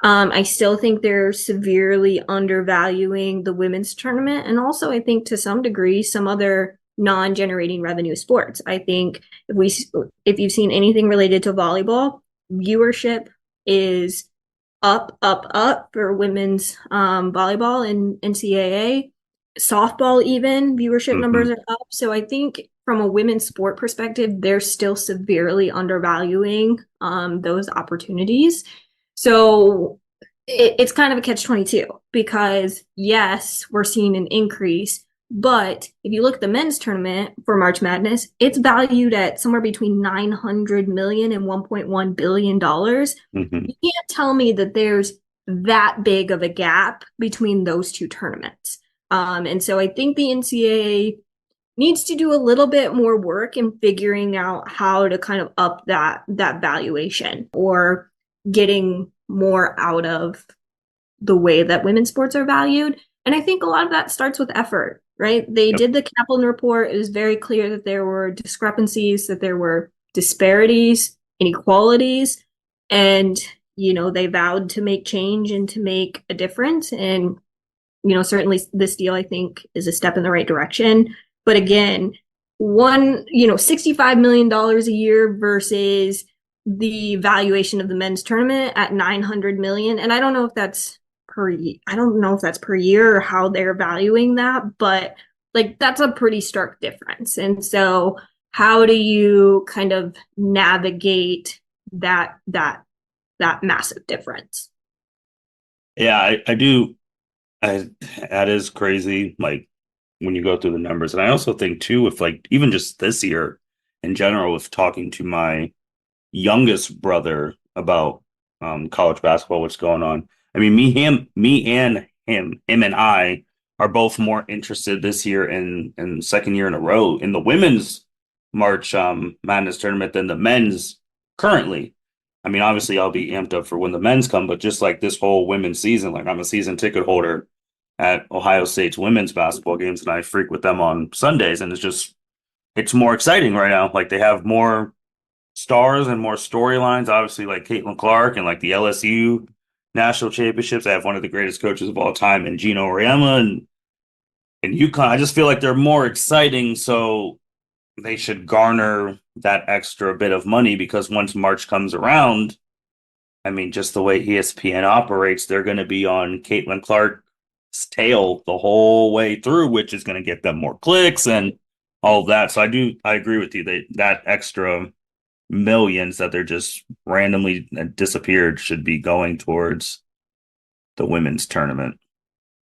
I still think they're severely undervaluing the women's tournament. And also, I think to some degree, some other non-generating revenue sports. I think if you've seen anything related to volleyball, viewership is up for women's volleyball and NCAA. Softball, even viewership numbers Mm-hmm. are up. So I think from a women's sport perspective, they're still severely undervaluing those opportunities. So it's kind of a catch-22 because yes, we're seeing an increase, but if you look at the men's tournament for March Madness, it's valued at somewhere between 900 million and 1.1 billion dollars. Mm-hmm. You can't tell me that there's that big of a gap between those two tournaments. And so I think the NCAA needs to do a little bit more work in figuring out how to kind of up that valuation or getting more out of the way that women's sports are valued. And I think a lot of that starts with effort, right? They Yep. did the Kaplan report. It was very clear that there were discrepancies, that there were disparities, inequalities, and they vowed to make change and to make a difference. And certainly this deal I think is a step in the right direction. But again, $65 million a year versus the valuation of the men's tournament at 900 million. And I don't know if that's per year or how they're valuing that, but like that's a pretty stark difference. And so how do you kind of navigate that massive difference? Yeah, I do. That is crazy. Like when you go through the numbers, and I also think too, if like even just this year in general, with talking to my youngest brother about college basketball, what's going on. I mean, him and I are both more interested this year in second year in a row in the women's March Madness tournament than the men's currently. I mean, obviously, I'll be amped up for when the men's come, but just like this whole women's season, like I'm a season ticket holder. at Ohio State's women's basketball games, and I frequent them on Sundays, and it's more exciting right now. Like they have more stars and more storylines. Obviously, like Caitlin Clark and like the LSU national championships. They have one of the greatest coaches of all time in Gino Auriemma and UConn. I just feel like they're more exciting, so they should garner that extra bit of money because once March comes around, I mean, just the way ESPN operates, they're going to be on Caitlin Clark's tail the whole way through, which is going to get them more clicks and all of that. So I agree with you that extra millions that they're just randomly disappeared should be going towards the women's tournament.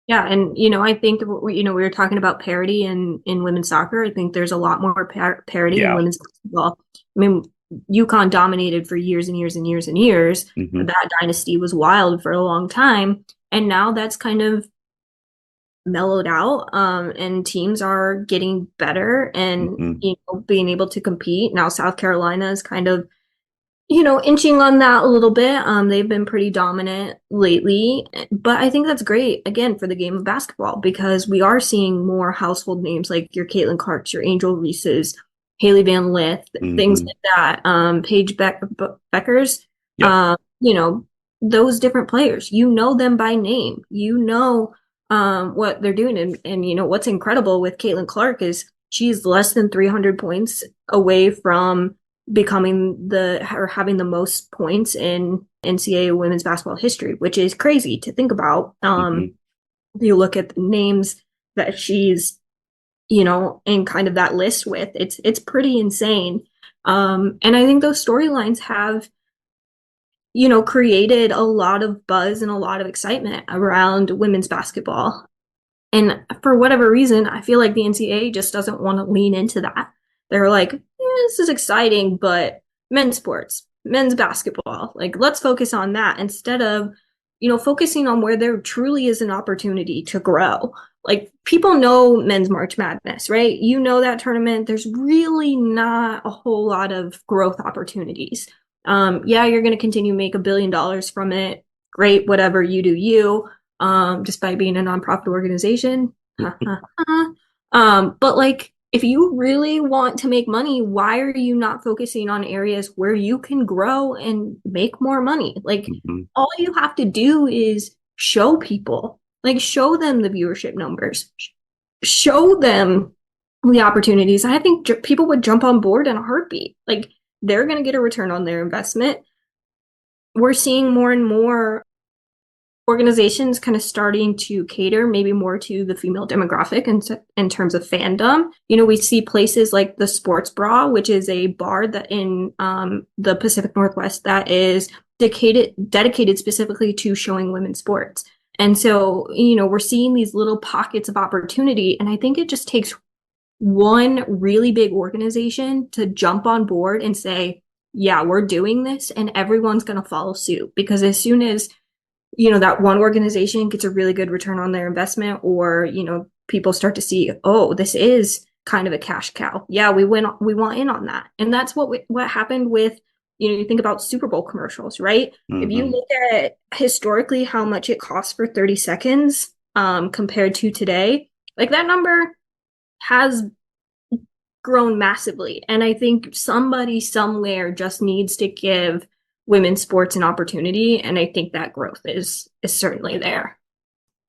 Yeah, and I think we were talking about parity in women's soccer. I think there's a lot more parity in Yeah. women's basketball. I mean, UConn dominated for years and years and years and years. Hmm. That dynasty was wild for a long time, and now that's kind of mellowed out. And teams are getting better and Hmm. being able to compete. Now South Carolina is kind of inching on that a little bit. They've been pretty dominant lately, but I think that's great again for the game of basketball because we are seeing more household names like your Caitlin Clarks, your Angel Reeses, Haley Van Lith, things Hmm. like that. Paige Beckers, Yep. you know, those different players. You know them by name. You know what they're doing, and what's incredible with Caitlin Clark is she's less than 300 points away from becoming or having the most points in NCAA women's basketball history, which is crazy to think about. Hmm. You look at the names that she's, in kind of that list with, it's pretty insane. And I think those storylines have, created a lot of buzz and a lot of excitement around women's basketball. And for whatever reason, I feel like the NCAA just doesn't want to lean into that. They're like, this is exciting, but men's sports, men's basketball, like let's focus on that instead of, focusing on where there truly is an opportunity to grow. Like people know men's March Madness, right? You know that tournament. There's really not a whole lot of growth opportunities. Yeah, you're going to continue to make $1 billion from it. Great, whatever you do, you just by being a nonprofit organization. But like, if you really want to make money, why are you not focusing on areas where you can grow and make more money? Like, Hmm. all you have to do is show people, like, show them the viewership numbers, show them the opportunities. I think people would jump on board in a heartbeat. Like, they're going to get a return on their investment. We're seeing more and more organizations kind of starting to cater maybe more to the female demographic in terms of fandom. We see places like the Sports Bra, which is a bar that in the Pacific Northwest that is dedicated specifically to showing women's sports. And so, we're seeing these little pockets of opportunity. And I think it just takes one really big organization to jump on board and say, yeah, we're doing this, and everyone's going to follow suit. Because as soon as that one organization gets a really good return on their investment, or people start to see, oh, this is kind of a cash cow, yeah, we want in on that. And that's what happened with, you think about Super Bowl commercials, right? If you Hmm. look at historically how much it costs for 30 seconds compared to today, like that number has grown massively. And I think somebody somewhere just needs to give women's sports an opportunity. And I think that growth is certainly there.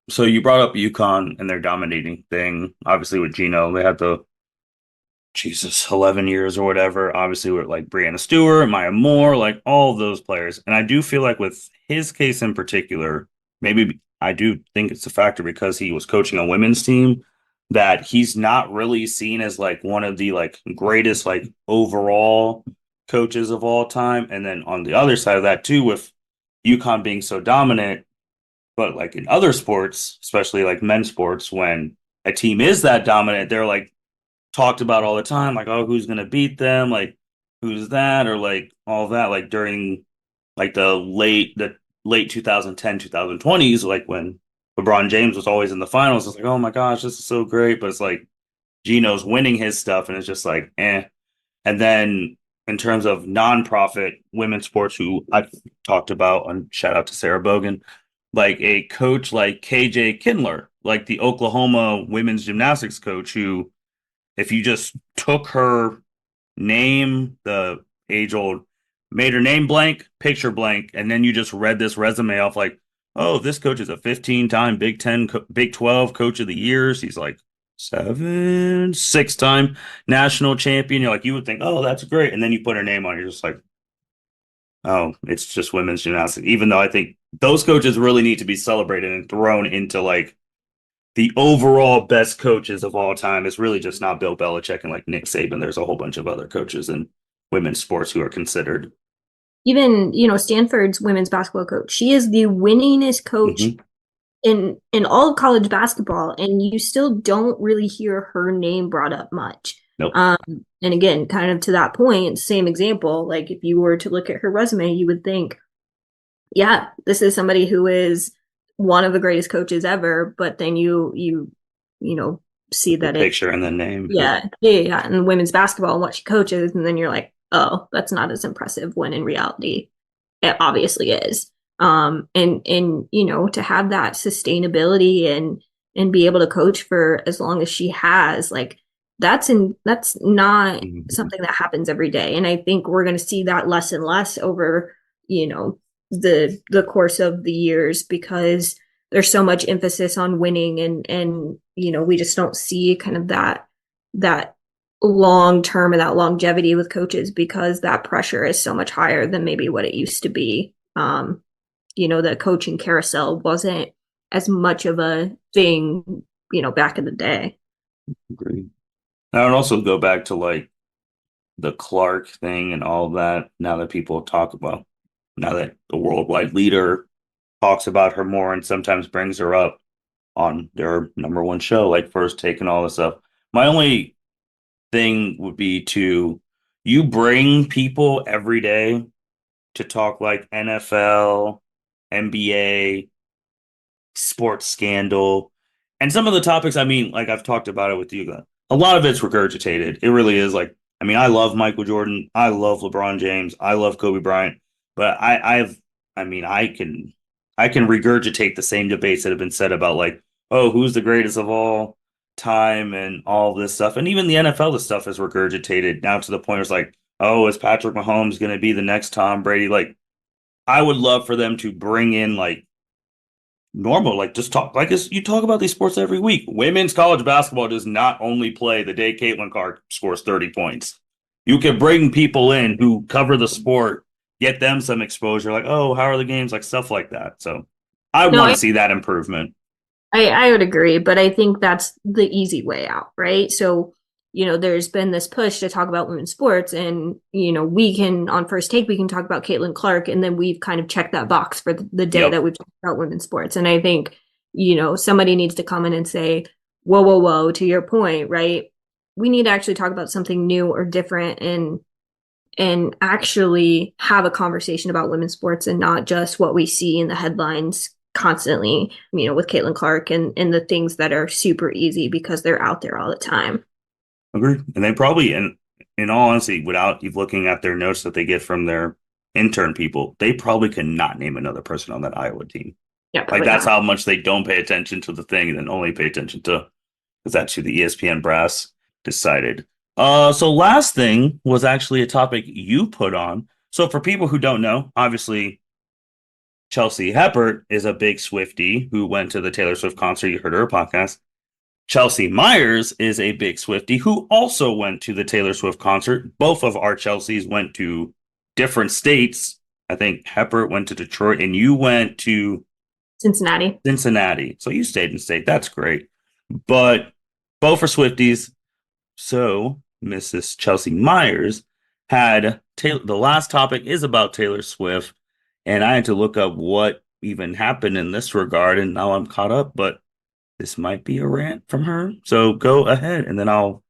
So you brought up UConn and their dominating thing. Obviously, with Gino, they had the Jesus 11 years or whatever. Obviously, with like Brianna Stewart, Maya Moore, like all of those players. And I do feel like with his case in particular, maybe I do think it's a factor because he was coaching a women's team that he's not really seen as like one of the like greatest like overall coaches of all time. And then on the other side of that too, with UConn being so dominant, but like in other sports, especially like men's sports, when a team is that dominant, they're like talked about all the time, like, oh, who's gonna beat them? Like, who's that? Or like all that, like during like the late 2010, 2020s, like when LeBron James was always in the finals, it's like, oh my gosh, this is so great. But it's like Gino's winning his stuff, and it's just like, eh. And then in terms of nonprofit women's sports, who I've talked about, and shout out to Sarah Bogan, like a coach like KJ Kindler. like the Oklahoma women's gymnastics coach who, if you just took her name, the age old, made her name blank, picture blank, and then you just read this resume off like, oh, this coach is a 15-time Big 10, Big 12 coach of the year. He's like 6-time national champion. You're like, you would think, oh, that's great. And then you put her name on it, you're just like, oh, it's just women's gymnastics. Even though I think those coaches really need to be celebrated and thrown into like the overall best coaches of all time. Is really just not Bill Belichick and like Nick Saban. There's a whole bunch of other coaches in women's sports who are considered. Even, Stanford's women's basketball coach, she is the winningest coach Mm-hmm. in all of college basketball, and you still don't really hear her name brought up much. Nope. And again, kind of to that point, same example, like if you were to look at her resume, you would think, yeah, this is somebody who is one of the greatest coaches ever, but then you know see The that it picture and the name. Yeah. yeah, and women's basketball and what she coaches, and then you're like, oh, that's not as impressive, when in reality it obviously is. And to have that sustainability and be able to coach for as long as she has, like that's not Mm-hmm. something that happens every day. And I think we're going to see that less and less over, the course of the years, because there's so much emphasis on winning, and we just don't see kind of that long term and that longevity with coaches, because that pressure is so much higher than maybe what it used to be. The coaching carousel wasn't as much of a thing, back in the day. Agree. I would also go back to like the Clark thing and all that. Now that people talk about, now that the worldwide leader talks about her more and sometimes brings her up on their number one show, like First Take and all this stuff. My only thing would be to you bring people every day to talk like NFL, NBA, sports scandal, and some of the topics. I mean, like I've talked about it with you. A lot of it's regurgitated. It really is. Like, I mean, I love Michael Jordan. I love LeBron James. I love Kobe Bryant. But I mean, I can regurgitate the same debates that have been said about like, oh, who's the greatest of all time and all this stuff. And even the NFL, the stuff is regurgitated now to the point where it's like, oh, is Patrick Mahomes going to be the next Tom Brady? Like, I would love for them to bring in like normal, like just talk like you talk about these sports every week. Women's college basketball does not only play the day Caitlin Clark scores 30 points. You can bring people in who cover the sport, get them some exposure, like, oh, how are the games, like stuff like that. So I No, want to see that improvement. I would agree, but I think that's the easy way out, right? So, there's been this push to talk about women's sports, and, we can, on First Take, we can talk about Caitlin Clark, and then we've kind of checked that box for the day Yep. that we've talked about women's sports. And I think, somebody needs to come in and say, whoa, whoa, whoa, to your point, right? We need to actually talk about something new or different, and actually have a conversation about women's sports, and not just what we see in the headlines constantly, with Caitlin Clark, and the things that are super easy because they're out there all the time. Agreed. And they probably, and in all honesty, without you looking at their notes that they get from their intern people, they probably could not name another person on that Iowa team. Yeah, Like probably that's not. how much they don't pay attention to the thing and then only pay attention to, because that's who the ESPN brass decided. So last thing was actually a topic you put on. So for people who don't know, obviously Chelsea Heppert is a big Swiftie who went to the Taylor Swift concert. You heard her podcast. Chelsea Myers is a big Swiftie who also went to the Taylor Swift concert. Both of our Chelseas went to different states. I think Heppert went to Detroit and you went to Cincinnati. Cincinnati. So you stayed in state. That's great. But both are Swifties. So Mrs. Chelsea Myers had the last topic is about Taylor Swift. And I had to look up what even happened in this regard. And now I'm caught up, but this might be a rant from her. So go ahead and then I'll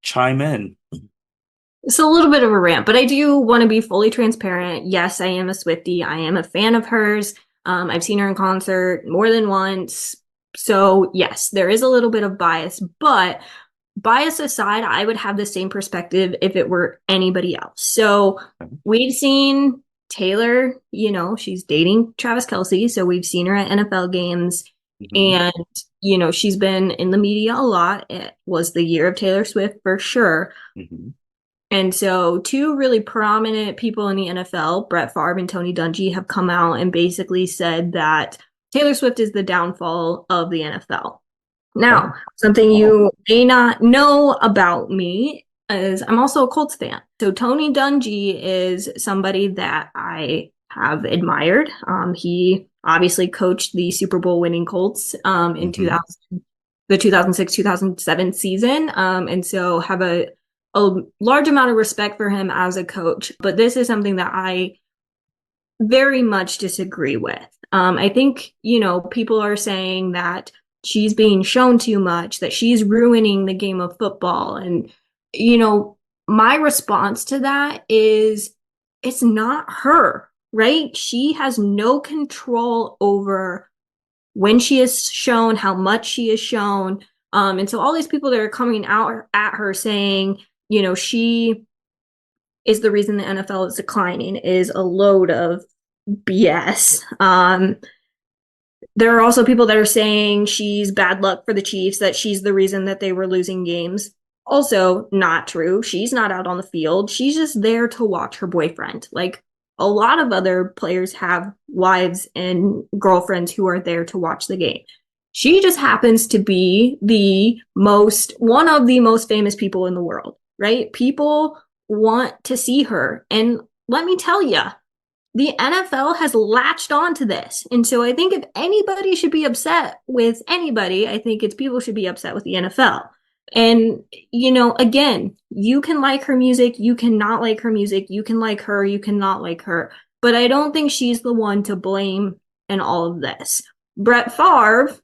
chime in. It's a little bit of a rant, but I do want to be fully transparent. Yes, I am a Swiftie. I am a fan of hers. I've seen her in concert more than once. So yes, there is a little bit of bias, but bias aside, I would have the same perspective if it were anybody else. So we've seen Taylor, she's dating Travis Kelce. So we've seen her at NFL games. Hmm. And, she's been in the media a lot. It was the year of Taylor Swift for sure. Hmm. And so, two really prominent people in the NFL, Brett Favre and Tony Dungy, have come out and basically said that Taylor Swift is the downfall of the NFL. Okay. Now, something Wow. you may not know about me is I'm also a Colts fan. So, Tony Dungy is somebody that I have admired. He obviously coached the Super Bowl winning Colts in Hmm. 2000, the 2006 2007 season. And so have a large amount of respect for him as a coach. But this is something that I very much disagree with. I think, people are saying that she's being shown too much, that she's ruining the game of football. And, my response to that is it's not her, right? She has no control over when she is shown, how much she is shown. And so all these people that are coming out at her saying, she is the reason the NFL is declining is a load of BS. There are also people that are saying she's bad luck for the Chiefs, that she's the reason that they were losing games. Also, not true. She's not out on the field. She's just there to watch her boyfriend. Like a lot of other players have wives and girlfriends who are there to watch the game. She just happens to be one of the most famous people in the world, right? People want to see her. And let me tell you, the NFL has latched on to this. And so I think if anybody should be upset with anybody, I think it's people should be upset with the NFL. And, again, you can like her music, you cannot like her music, you can like her, you cannot like her. But I don't think she's the one to blame in all of this. Brett Favre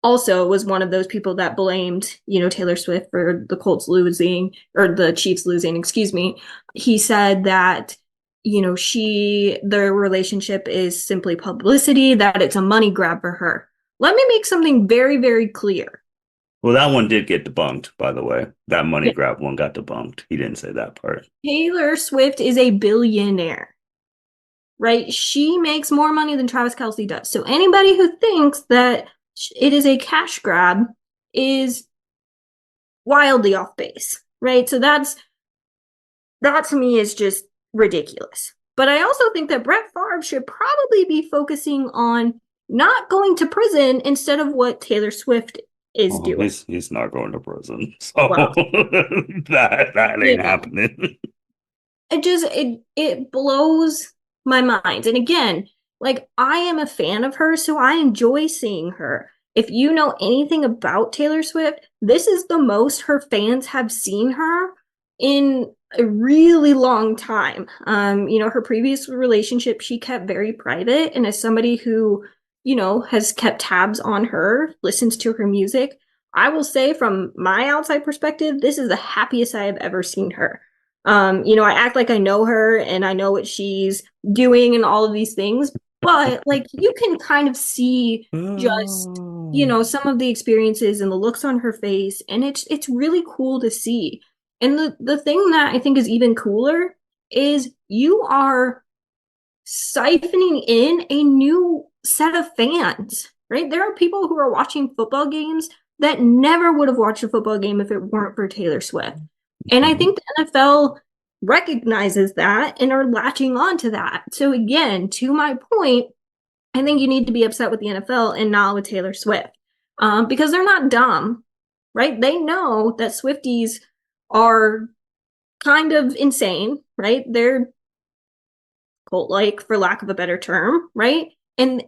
also was one of those people that blamed, Taylor Swift for the Colts losing or the Chiefs losing, excuse me. He said that, their relationship is simply publicity, that it's a money grab for her. Let me make something very, very clear. Well, that one did get debunked, by the way. That money grab one got debunked. He didn't say that part. Taylor Swift is a billionaire, right? She makes more money than Travis Kelce does. So anybody who thinks that it is a cash grab is wildly off base, right? So that to me is just ridiculous. But I also think that Brett Favre should probably be focusing on not going to prison instead of what Taylor Swift is Oh, doing. he's not going to prison. So Well, that you ain't know, happening. it blows my mind. And again, like I am a fan of her, so I enjoy seeing her. If you know anything about Taylor Swift, this is the most her fans have seen her in a really long time. Her previous relationship she kept very private, and as somebody who, has kept tabs on her, listens to her music, I will say from my outside perspective, this is the happiest I have ever seen her. I act like I know her and I know what she's doing and all of these things, but like you can kind of see just, Oh. some of the experiences and the looks on her face, and it's really cool to see. And the thing that I think is even cooler is you are siphoning in a new set of fans, right? There are people who are watching football games that never would have watched a football game if it weren't for Taylor Swift. And I Mhm. think the NFL recognizes that and are latching on to that. So again, to my point, I think you need to be upset with the NFL and not with Taylor Swift, because they're not dumb, right? They know that Swifties are kind of insane, right? They're cult like, for lack of a better term, right? And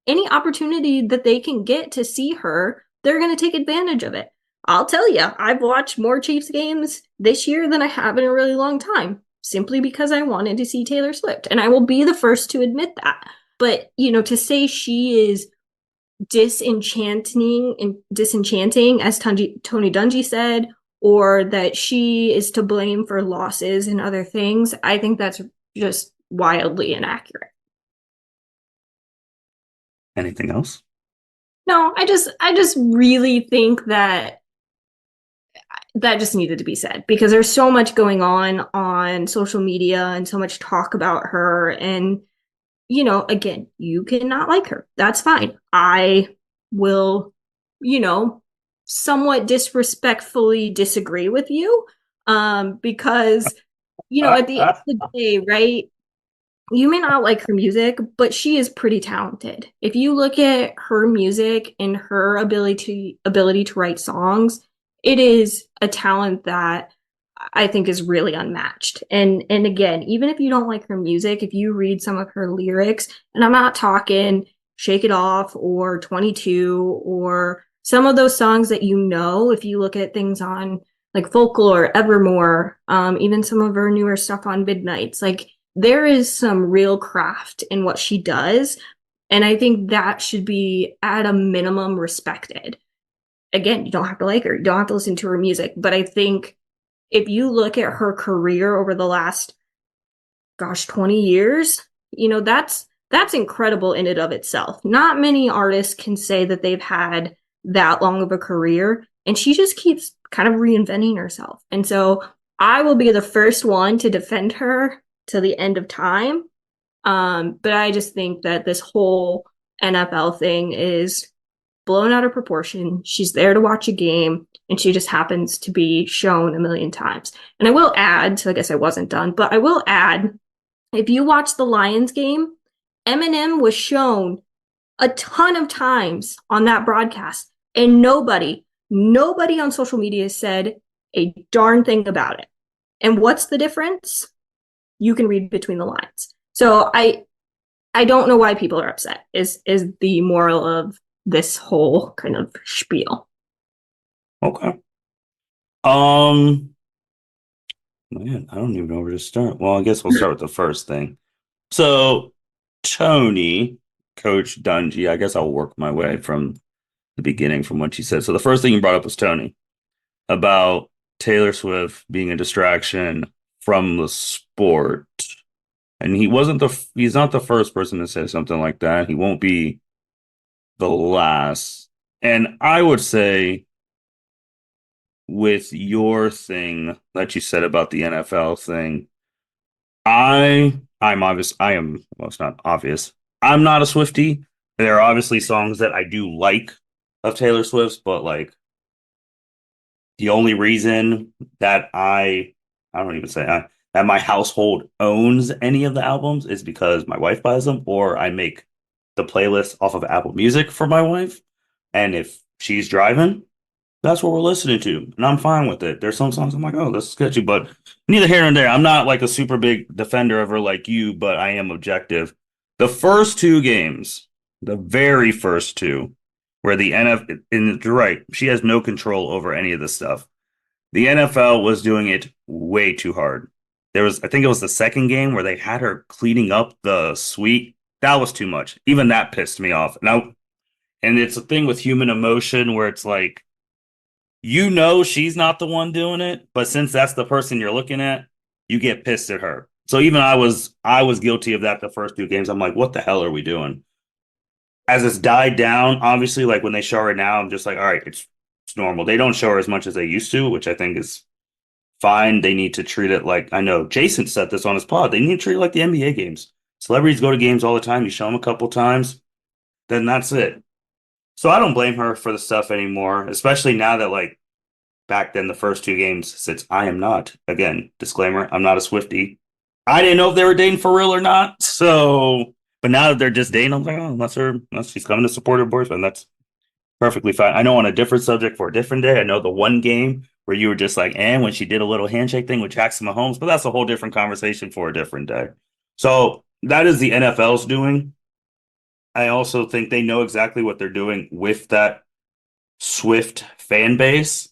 any opportunity that they can get to see her, they're going to take advantage of it. I'll tell you, I've watched more Chiefs games this year than I have in a really long time, simply because I wanted to see Taylor Swift, and I will be the first to admit that. But to say she is disenchanting, as Tony Dungy said, or that she is to blame for losses and other things, I think that's just wildly inaccurate. Anything else? No, I just really think that that just needed to be said because there's so much going on social media and so much talk about her. And again, you cannot like her, that's fine. I will, you know, somewhat disrespectfully disagree with you. Because, at the end of the day, right? You may not like her music, but she is pretty talented. If you look at her music and her ability to write songs, it is a talent that I think is really unmatched. And again, even if you don't like her music, if you read some of her lyrics, and I'm not talking Shake It Off or 22 or some of those songs that if you look at things on like Folklore, Evermore, even some of her newer stuff on Midnights, like there is some real craft in what she does. And I think that should be at a minimum respected. Again, you don't have to like her, you don't have to listen to her music, but I think if you look at her career over the last 20 years, that's incredible in and of itself. Not many artists can say that they've had that long of a career, and she just keeps kind of reinventing herself. And so I will be the first one to defend her to the end of time. But I just think that this whole NFL thing is blown out of proportion. She's there to watch a game, and she just happens to be shown a million times. And I will add, so I guess I wasn't done, but I will add, if you watch the Lions game, Eminem was shown a ton of times on that broadcast, and nobody on social media said a darn thing about it. And what's the difference? You can read between the lines. So I don't know why people are upset is the moral of this whole kind of spiel. Okay. Man, I don't even know where to start. Well, I guess we'll start with the first thing. So, Tony, Coach Dungy, I guess I'll work my way from the beginning from what she said. So, the first thing you brought up was Tony about Taylor Swift being a distraction from the sport. And he's not the first person to say something like that. He won't be the last. And I would say, with your thing that you said about the NFL thing, I'm obvious. I am, well, it's not obvious. I'm not a Swiftie. There are obviously songs that I do like of Taylor Swift's, but like the only reason that I don't even say that my household owns any of the albums is because my wife buys them, or I make the playlist off of Apple Music for my wife. And if she's driving, that's what we're listening to, and I'm fine with it. There's some songs I'm like, oh, this is sketchy, but neither here nor there. I'm not like a super big defender of her like you, but I am objective. The first two games, the very first two, where the NFL, and you're right, she has no control over any of this stuff. The NFL was doing it way too hard. I think it was the second game where they had her cleaning up the suite. That was too much. Even that pissed me off. And it's a thing with human emotion where it's like, she's not the one doing it, but since that's the person you're looking at, you get pissed at her. So even I was guilty of that the first two games. I'm like, what the hell are we doing? As it's died down, obviously, like when they show her now, I'm just like, all right, it's normal. They don't show her as much as they used to, which I think is fine. They need to treat it like, I know Jason said this on his pod. They need to treat it like the NBA games. Celebrities go to games all the time. You show them a couple times, then that's it. So I don't blame her for the stuff anymore, especially now that like back then the first two games, since I am not, again, disclaimer, I'm not a Swiftie. I didn't know if they were dating for real or not. So, but now that they're just dating, I'm like, oh, unless she's coming to support her boyfriend, that's perfectly fine. I know on a different subject for a different day, I know the one game where you were just like, and when she did a little handshake thing with Jackson Mahomes, but that's a whole different conversation for a different day. So that is the NFL's doing. I also think they know exactly what they're doing with that Swift fan base.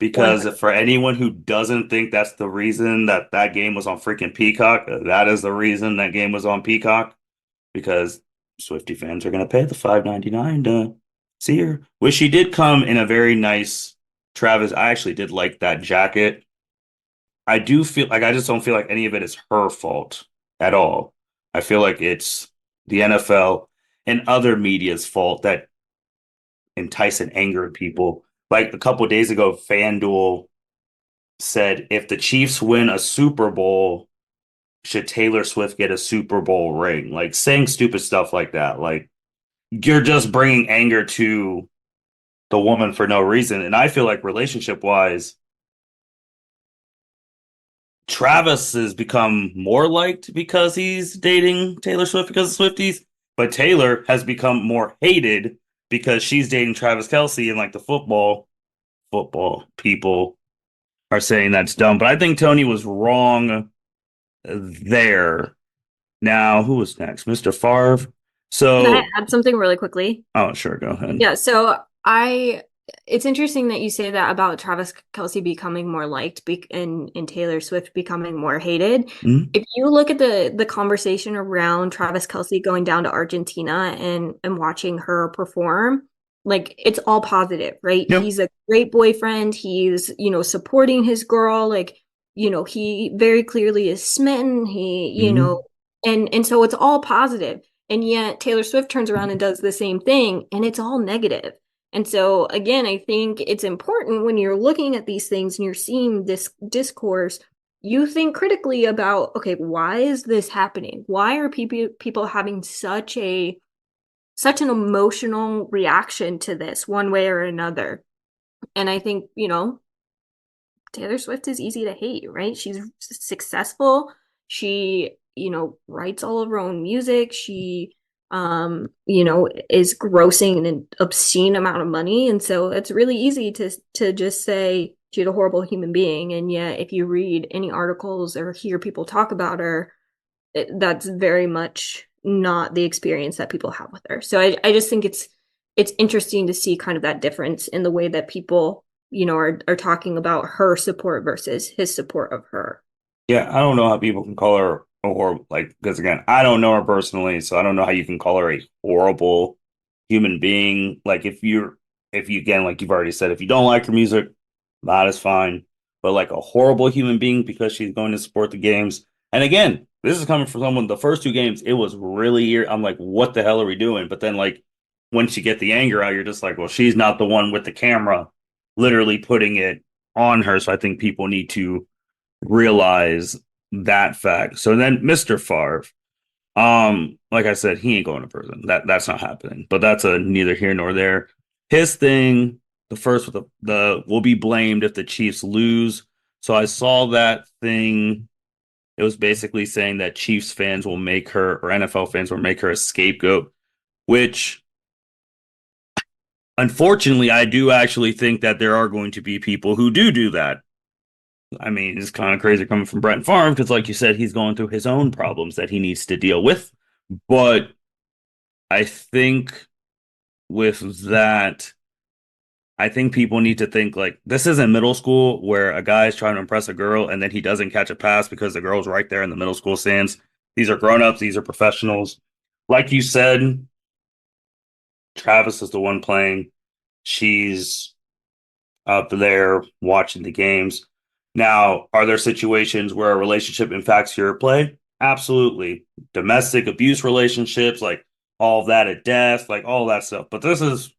Because for anyone who doesn't think that's the reason that that game was on freaking Peacock, that is the reason that game was on Peacock. Because Swiftie fans are going to pay the $5.99 to see her. Which she did come in a very nice Travis. I actually did like that jacket. I do feel like I just don't feel like any of it is her fault at all. I feel like it's the NFL and other media's fault that entice and anger people. Like a couple of days ago, FanDuel said if the Chiefs win a Super Bowl, should Taylor Swift get a Super Bowl ring? Like saying stupid stuff like that. Like you're just bringing anger to the woman for no reason. And I feel like relationship wise, Travis has become more liked because he's dating Taylor Swift because of Swifties, but Taylor has become more hated because she's dating Travis Kelce, and like the football people are saying that's dumb. But I think Tony was wrong there. Now, who was next? Mr. Favre. Can I So, add something really quickly? oh, sure, go ahead. Yeah, so it's interesting that you say that about Travis Kelce becoming more liked and Taylor Swift becoming more hated. Mhm. If you look at the conversation around Travis Kelce going down to Argentina and watching her perform, like it's all positive, right? Yep. He's a great boyfriend. He's, supporting his girl. Like, he very clearly is smitten. Hmm. And so it's all positive. And yet Taylor Swift turns around and does the same thing, and it's all negative. And so, again, I think it's important when you're looking at these things and you're seeing this discourse, you think critically about, okay, why is this happening? Why are people having such an emotional reaction to this one way or another? And I think, Taylor Swift is easy to hate, right? She's successful. She, writes all of her own music. She, is grossing an obscene amount of money. And so it's really easy to just say she's a horrible human being. And yet, if you read any articles or hear people talk about her, that's very much not the experience that people have with her. So I just think it's interesting to see kind of that difference in the way that people, are talking about her support versus his support of her. Yeah, I don't know how people can call her a horrible, like, because again, I don't know her personally, so I don't know how you can call her a horrible human being. Like, if you, again, like you've already said, if you don't like her music, that is fine. But like a horrible human being because she's going to support the games. And again, this is coming from someone, the first two games, it was really, I'm like, what the hell are we doing? But then, like, once you get the anger out, you're just like, well, she's not the one with the camera literally putting it on her. So I think people need to realize that fact. So then Mr. Favre, like I said, he ain't going to prison. That's not happening. But that's a neither here nor there. His thing, the first with the will be blamed if the Chiefs lose. So I saw that thing. It was basically saying that Chiefs fans will make her or NFL fans will make her a scapegoat, which unfortunately I do actually think that there are going to be people who do that. I mean, it's kind of crazy coming from Brett Favre because, like you said, he's going through his own problems that he needs to deal with. But I think with that, I think people need to think like this isn't middle school where a guy is trying to impress a girl and then he doesn't catch a pass because the girl's right there in the middle school stands. These are grown-ups, these are professionals. Like you said, Travis is the one playing. She's up there watching the games. Now, are there situations where a relationship impacts your play? Absolutely. Domestic abuse relationships, like all of that at death, like all that stuff. But this is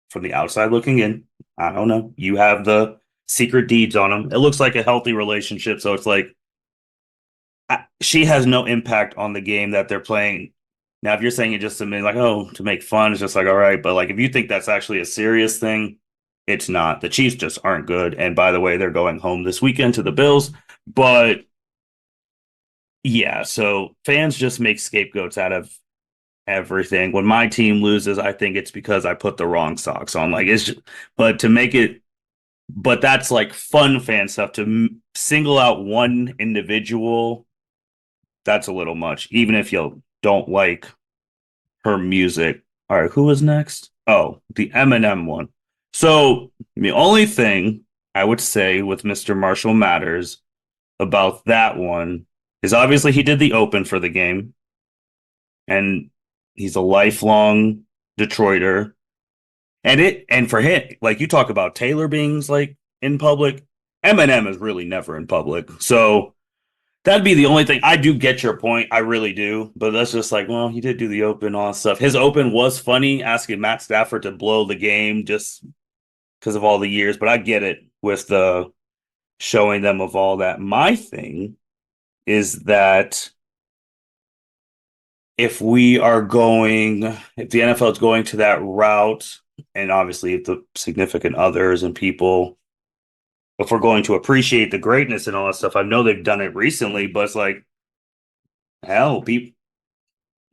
from the outside looking in. I don't know. You have the secret deeds on them. It looks like a healthy relationship. So it's like she has no impact on the game that they're playing. Now, if you're saying it just to make like, oh, to make fun, it's just like, all right. But like, if you think that's actually a serious thing, it's not. The Chiefs just aren't good. And by the way, they're going home this weekend to the Bills. But yeah, so fans just make scapegoats out of everything. When my team loses, I think it's because I put the wrong socks on. Like it's just, but to make it, but that's like fun fan stuff. To single out one individual, that's a little much. Even if you don't like her music. All right, who was next? Oh, the Eminem one. So the only thing I would say with Mr. Marshall Matters about that one is obviously he did the open for the game, and he's a lifelong Detroiter. And for him, like you talk about Taylor being like in public, Eminem is really never in public. So that'd be the only thing. I do get your point. I really do. But that's just like, well, he did do the open, all that stuff. His open was funny, asking Matt Stafford to blow the game just because of all the years. But I get it with the showing them of all that. My thing is that if we are going, if the NFL is going to that route, and obviously if the significant others and people, if we're going to appreciate the greatness and all that stuff, I know they've done it recently, but it's like, hell, people,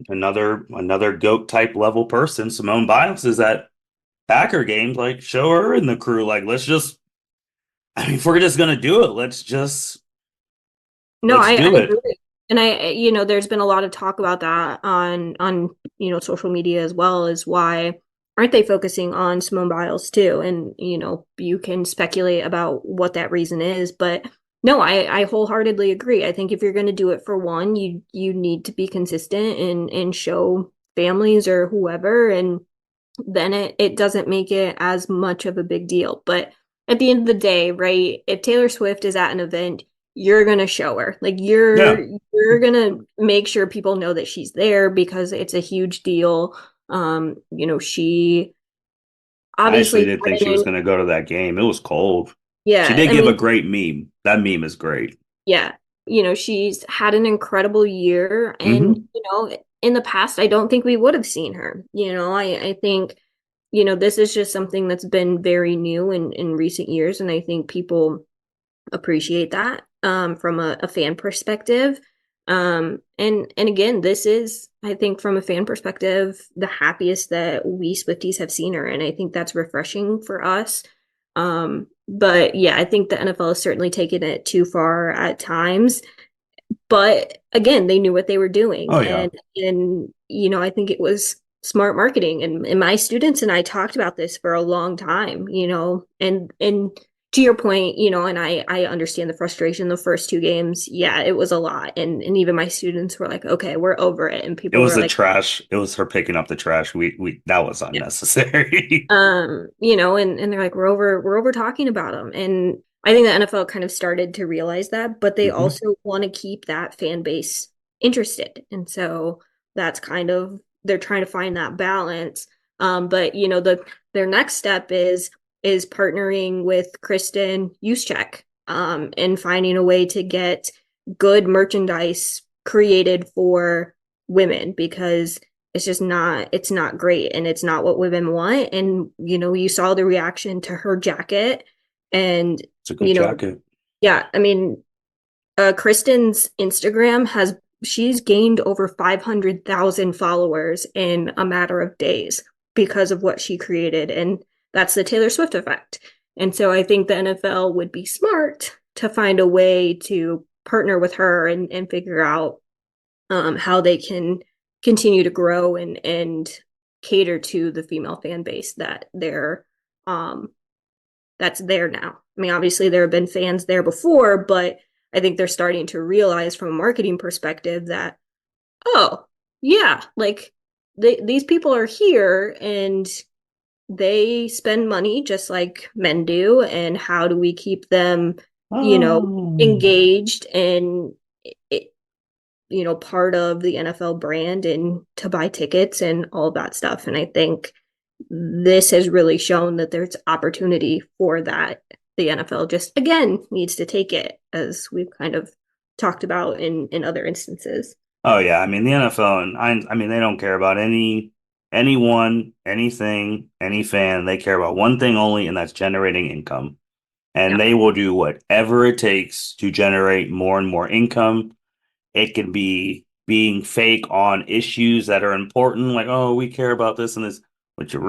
another GOAT type level person, Simone Biles is at Packer games, like show her and the crew, like let's just, I mean, if we're just gonna do it, No, let's I do it. agree. And there's been a lot of talk about that on, social media as well, as why aren't they focusing on Simone Biles too? And, you can speculate about what that reason is, but no, I wholeheartedly agree. I think if you're going to do it for one, you need to be consistent and show families or whoever, and then it doesn't make it as much of a big deal. But at the end of the day, right, if Taylor Swift is at an event, you're gonna show her. Like Yeah, you're gonna make sure people know that she's there because it's a huge deal. She I actually obviously didn't think had she was an, gonna go to that game. It was cold. She yeah, did I give mean, a great meme. That meme is great. yeah, she's had an incredible year, and Hmm. in the past, I don't think we would have seen her. I think this is just something that's been very new in recent years, and I think people appreciate that from a fan perspective. And again, this is, I think, from a fan perspective, the happiest that we Swifties have seen her, and I think that's refreshing for us. But yeah, I think the NFL has certainly taken it too far at times, but again, they knew what they were doing, Oh yeah. and I think it was smart marketing, and my students and I talked about this for a long time, and to your point, and I understand the frustration the first two games. Yeah, it was a lot, and even my students were like, okay, we're over it, and It people was were the like, trash. It was her picking up the trash. We that was yeah. unnecessary. And they're like, we're over talking about them. And I think the NFL kind of started to realize that, but they Hmm. also want to keep that fan base interested. And so that's kind of they're trying to find that balance. But their next step is partnering with Kristen Juszczyk, and finding a way to get good merchandise created for women, because it's not great, and it's not what women want. And you saw the reaction to her jacket, and It's a good you know jacket. yeah, I mean, Kristen's Instagram has she's gained over 500,000 followers in a matter of days because of what she created, and that's the Taylor Swift effect. And so I think the NFL would be smart to find a way to partner with her and figure out how they can continue to grow and cater to the female fan base um, that's there now. I mean, obviously there have been fans there before, but I think they're starting to realize from a marketing perspective that, oh, yeah, like these people are here and they spend money just like men do, and how do we keep them, Oh. engaged and part of the NFL brand, and to buy tickets and all of that stuff. And I think this has really shown that there's opportunity for that. The NFL just again needs to take it, as we've kind of talked about in other instances. Oh yeah, I mean the NFL and I mean they don't care about anyone, anything, any fan. They care about one thing only, and that's generating income. And Yeah. they will do whatever it takes to generate more and more income. It could be being fake on issues that are important, like, oh, we care about this and this, which you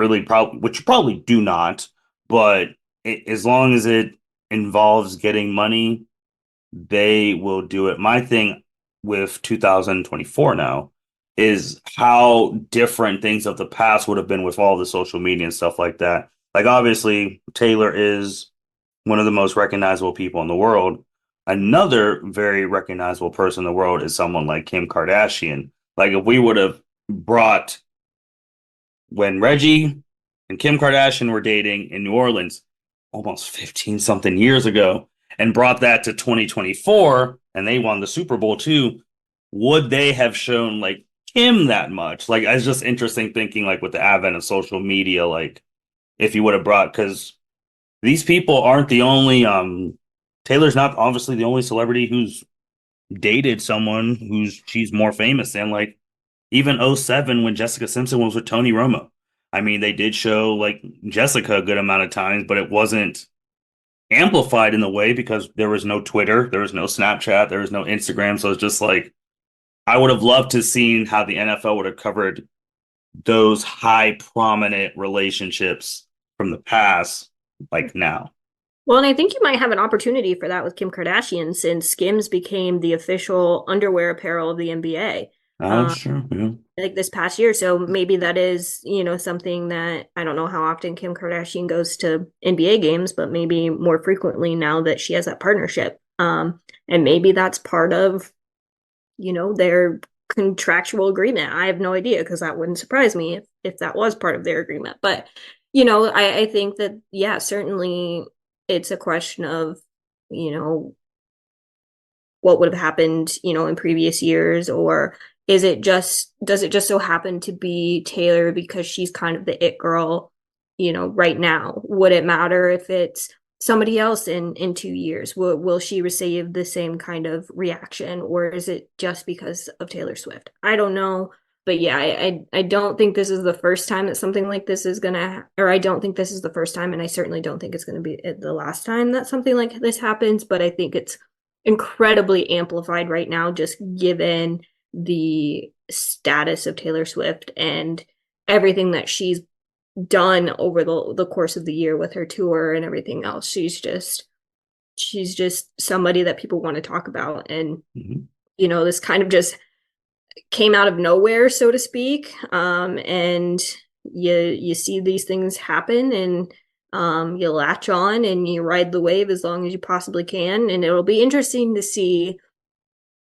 probably do not, but as long as it involves getting money, they will do it. My thing with 2024 now is how different things of the past would have been with all the social media and stuff like that. Like obviously Taylor is one of the most recognizable people in the world. Another very recognizable person in the world is someone like Kim Kardashian. Like if we would have brought when Reggie and Kim Kardashian were dating in New Orleans almost 15 something years ago and brought that to 2024 and they won the Super Bowl too, would they have shown like Kim that much? Like it's just interesting thinking like with the advent of social media, like if you would have brought because these people aren't the only Taylor's not obviously the only celebrity who's dated someone who's she's more famous than like even '07 when Jessica Simpson was with Tony Romo. I mean, they did show like Jessica a good amount of times, but it wasn't amplified in the way because there was no Twitter, there was no Snapchat, there was no Instagram. So it's just like I would have loved to seen how the NFL would have covered those high prominent relationships from the past, like now. Well, and I think you might have an opportunity for that with Kim Kardashian since Skims became the official underwear apparel of the NBA. Oh, sure. Yeah. Like this past year. So maybe that is, something that I don't know how often Kim Kardashian goes to NBA games, but maybe more frequently now that she has that partnership. And maybe that's part of, their contractual agreement. I have no idea because that wouldn't surprise me if that was part of their agreement. But, I think that, yeah, certainly it's a question of, you know, what would have happened, in previous years, or does it just so happen to be Taylor because she's kind of the it girl, right now? Would it matter if it's somebody else in 2 years? Will she receive the same kind of reaction, or is it just because of Taylor Swift? I don't know. But yeah, I don't think this is the first time that something like this is gonna, or I don't think this is the first time, and I certainly don't think it's gonna be the last time that something like this happens. But I think it's incredibly amplified right now, just given the status of Taylor Swift and everything that she's done over the course of the year with her tour and everything else. She's just somebody that people want to talk about. And, Mhm. this kind of just came out of nowhere, so to speak. And you see these things happen, and you latch on and you ride the wave as long as you possibly can. And it'll be interesting to see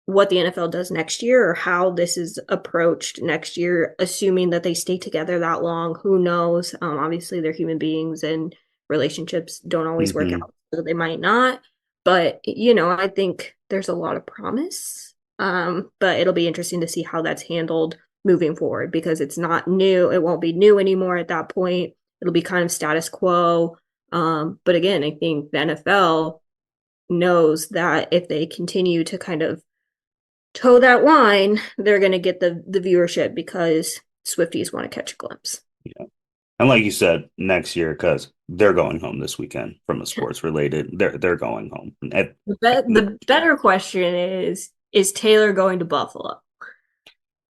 what the NFL does next year, or how this is approached next year, assuming that they stay together that long. Who knows? Obviously, they're human beings and relationships don't always work Mhm. out, so they might not. But, I think there's a lot of promise. But it'll be interesting to see how that's handled moving forward, because it's not new. It won't be new anymore at that point. It'll be kind of status quo. But again, I think the NFL knows that if they continue to kind of toe that line, they're going to get the viewership because Swifties want to catch a glimpse. Yeah. And like you said, next year, because they're going home this weekend from a sports related. They're going home. The better question is Taylor going to Buffalo?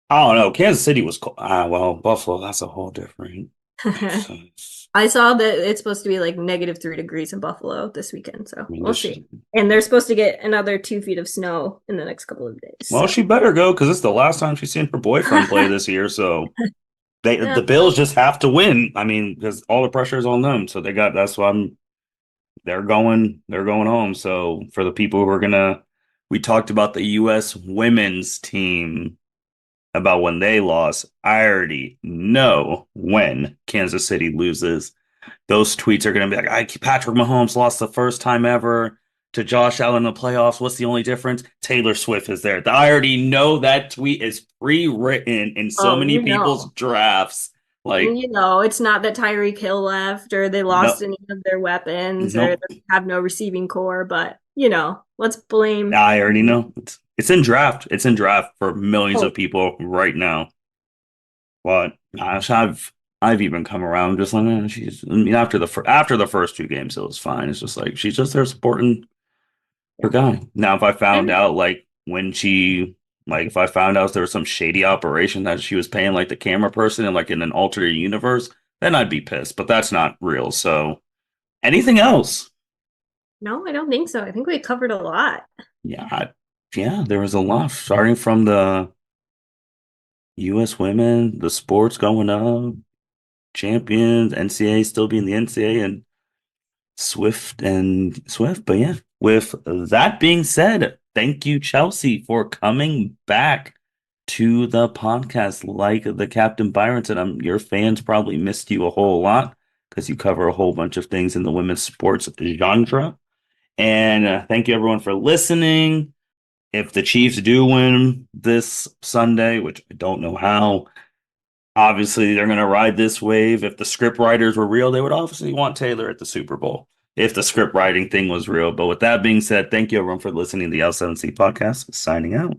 I don't know. Kansas City was cool. Well, Buffalo, that's a whole different. I I saw that it's supposed to be like -3 degrees in Buffalo this weekend, so mean, we'll this. see. And they're supposed to get another 2 feet of snow in the next couple of days. Well, So she better go because it's the last time she's seen her boyfriend play this year. So yeah, the Bills just have to win. I mean, because all the pressure is on them. So that's why they're going home. So for the people who are we talked about the U.S. women's team about when they lost. I already know when Kansas City loses. Those tweets are going to be like, Patrick Mahomes lost the first time ever to Josh Allen in the playoffs. What's the only difference? Taylor Swift is there. I already know that tweet is pre-written in so oh, many people's drafts. Like, it's not that Tyreek Hill left or they lost no, any of their weapons or nope. they have no receiving core, but let's blame. I already know. It's in draft. It's in draft for millions Oh, of people right now. But gosh, I've even come around just like I mean after the first two games it was fine. It's just like she's just there supporting her yeah. guy. Now if I found And out if I found out there was some shady operation that she was paying like the camera person and like in an alternate universe, then I'd be pissed. But that's not real. So anything else? no, I don't think so. I think we covered a lot. Yeah, yeah, there was a lot starting from the U.S. women, the sports going up, champions, NCAA still being the NCAA, and Swift. But yeah, with that being said, thank you, Chelsea, for coming back to the podcast. Like the Captain Byron said, your fans probably missed you a whole lot because you cover a whole bunch of things in the women's sports genre. And thank you, everyone, for listening. If the Chiefs do win this Sunday, which I don't know how, obviously, they're going to ride this wave. If the script writers were real, they would obviously want Taylor at the Super Bowl if the script writing thing was real. But with that being said, thank you everyone for listening to the L7C podcast. Signing out.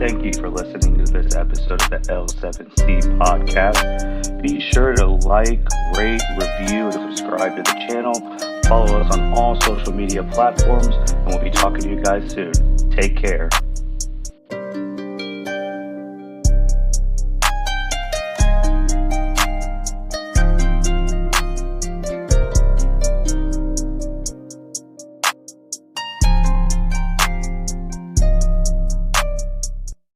thank you for listening to this episode of the L7C podcast. Be sure to like, rate, review, and subscribe to the channel. Follow us on all social media platforms, and we'll be talking to you guys soon. Take care.